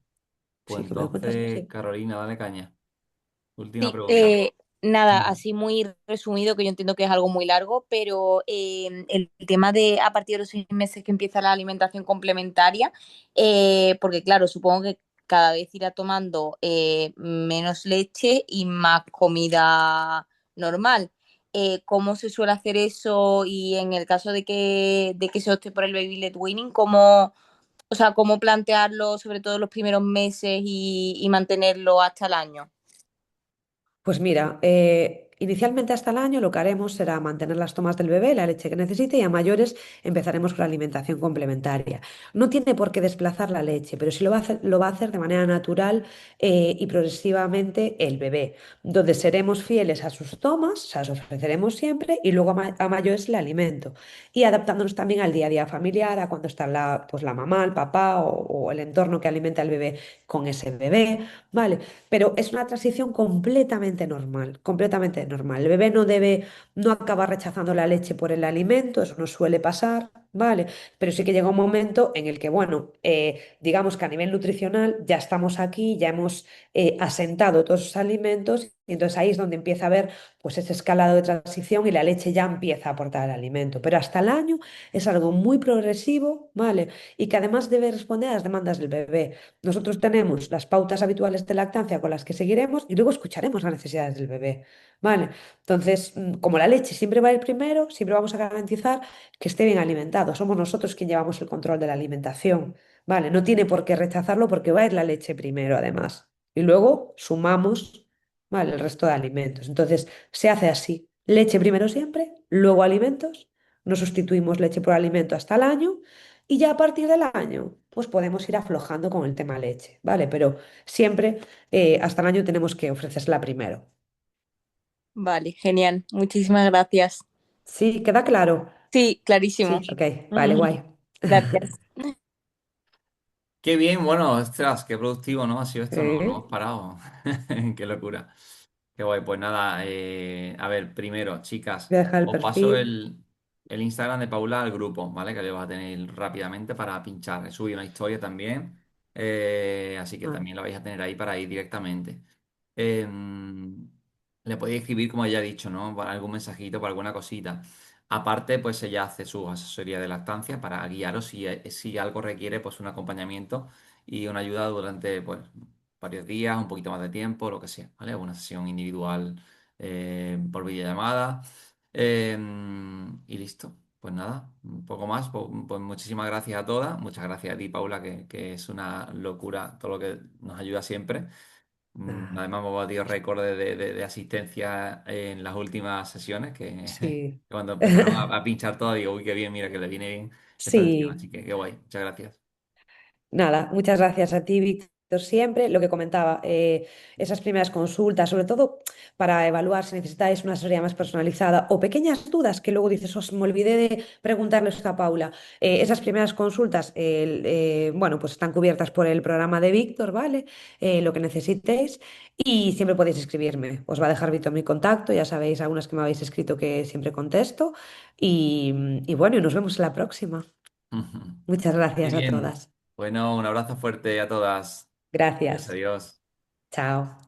Pues sí, que me lo cuentas. entonces, Sí. Carolina, dale caña. Última Sí, pregunta. nada, Ujú. así muy resumido, que yo entiendo que es algo muy largo, pero el tema de a partir de los 6 meses que empieza la alimentación complementaria, porque claro, supongo que cada vez irá tomando menos leche y más comida normal. ¿Cómo se suele hacer eso? Y en el caso de que se opte por el baby led weaning, ¿cómo, o sea, cómo plantearlo, sobre todo los primeros meses y mantenerlo hasta el año? Pues mira, inicialmente hasta el año lo que haremos será mantener las tomas del bebé, la leche que necesite y a mayores empezaremos con la alimentación complementaria. No tiene por qué desplazar la leche, pero sí lo va a hacer de manera natural y progresivamente el bebé, donde seremos fieles a sus tomas, o sea, las ofreceremos siempre y luego a mayores el alimento y adaptándonos también al día a día familiar, a cuando está pues la mamá, el papá o el entorno que alimenta al bebé con ese bebé, ¿vale? Pero es una transición completamente normal, completamente normal. El bebé no debe, no acaba rechazando la leche por el alimento, eso no suele pasar, ¿vale? Pero sí que llega un momento en el que, bueno, digamos que a nivel nutricional ya estamos aquí, ya hemos asentado todos esos alimentos y entonces ahí es donde empieza a haber pues ese escalado de transición y la leche ya empieza a aportar el alimento. Pero hasta el año es algo muy progresivo, ¿vale? Y que además debe responder a las demandas del bebé. Nosotros tenemos las pautas habituales de lactancia con las que seguiremos y luego escucharemos las necesidades del bebé. ¿Vale? Entonces, como la leche siempre va a ir primero, siempre vamos a garantizar que esté bien alimentado. Somos nosotros quien llevamos el control de la alimentación. ¿Vale? No tiene por qué rechazarlo porque va a ir la leche primero, además. Y luego sumamos, ¿vale? El resto de alimentos. Entonces, se hace así. Leche primero siempre, luego alimentos. No sustituimos leche por alimento hasta el año y ya a partir del año, pues podemos ir aflojando con el tema leche, ¿vale? Pero siempre hasta el año tenemos que ofrecerla primero. Vale, genial. Muchísimas gracias. ¿Sí? ¿Queda claro? Sí, clarísimo. Sí, ok, vale, guay. Gracias. Qué bien, bueno, ostras, qué productivo, ¿no? Ha sido esto, no, no hemos Sí, parado. Qué locura. Qué guay, pues nada, a ver, primero, chicas, voy a dejar el os paso perfil. el Instagram de Paula al grupo, ¿vale? Que le vas a tener rápidamente para pinchar. He subido una historia también, así que Ah, también la vais a tener ahí para ir directamente. Le podéis escribir, como ya he dicho, ¿no? Para algún mensajito, para alguna cosita. Aparte, pues ella hace su asesoría de lactancia para guiaros si algo requiere, pues un acompañamiento y una ayuda durante, pues, varios días, un poquito más de tiempo, lo que sea, ¿vale? Una sesión individual por videollamada. Y listo. Pues nada, un poco más. Pues muchísimas gracias a todas. Muchas gracias a ti, Paula, que es una locura todo lo que nos ayuda siempre. ah, Además, hemos batido récord de asistencia en las últimas sesiones, que sí. cuando empezaron a pinchar todo, digo, uy, qué bien, mira, que le viene bien esta sesión. Sí, Así que qué guay, muchas gracias. nada, muchas gracias a ti, Víctor. Siempre lo que comentaba, esas primeras consultas, sobre todo para evaluar si necesitáis una asesoría más personalizada o pequeñas dudas que luego dices, "Os, me olvidé de preguntarle esto a Paula". Esas primeras consultas, bueno, pues están cubiertas por el programa de Víctor, ¿vale? Lo que necesitéis y siempre podéis escribirme. Os va a dejar Víctor mi contacto, ya sabéis, algunas que me habéis escrito que siempre contesto y bueno, y nos vemos en la próxima. Muchas Muy gracias a bien. todas. Bueno, un abrazo fuerte a todas. Adiós, Gracias. adiós. Chao.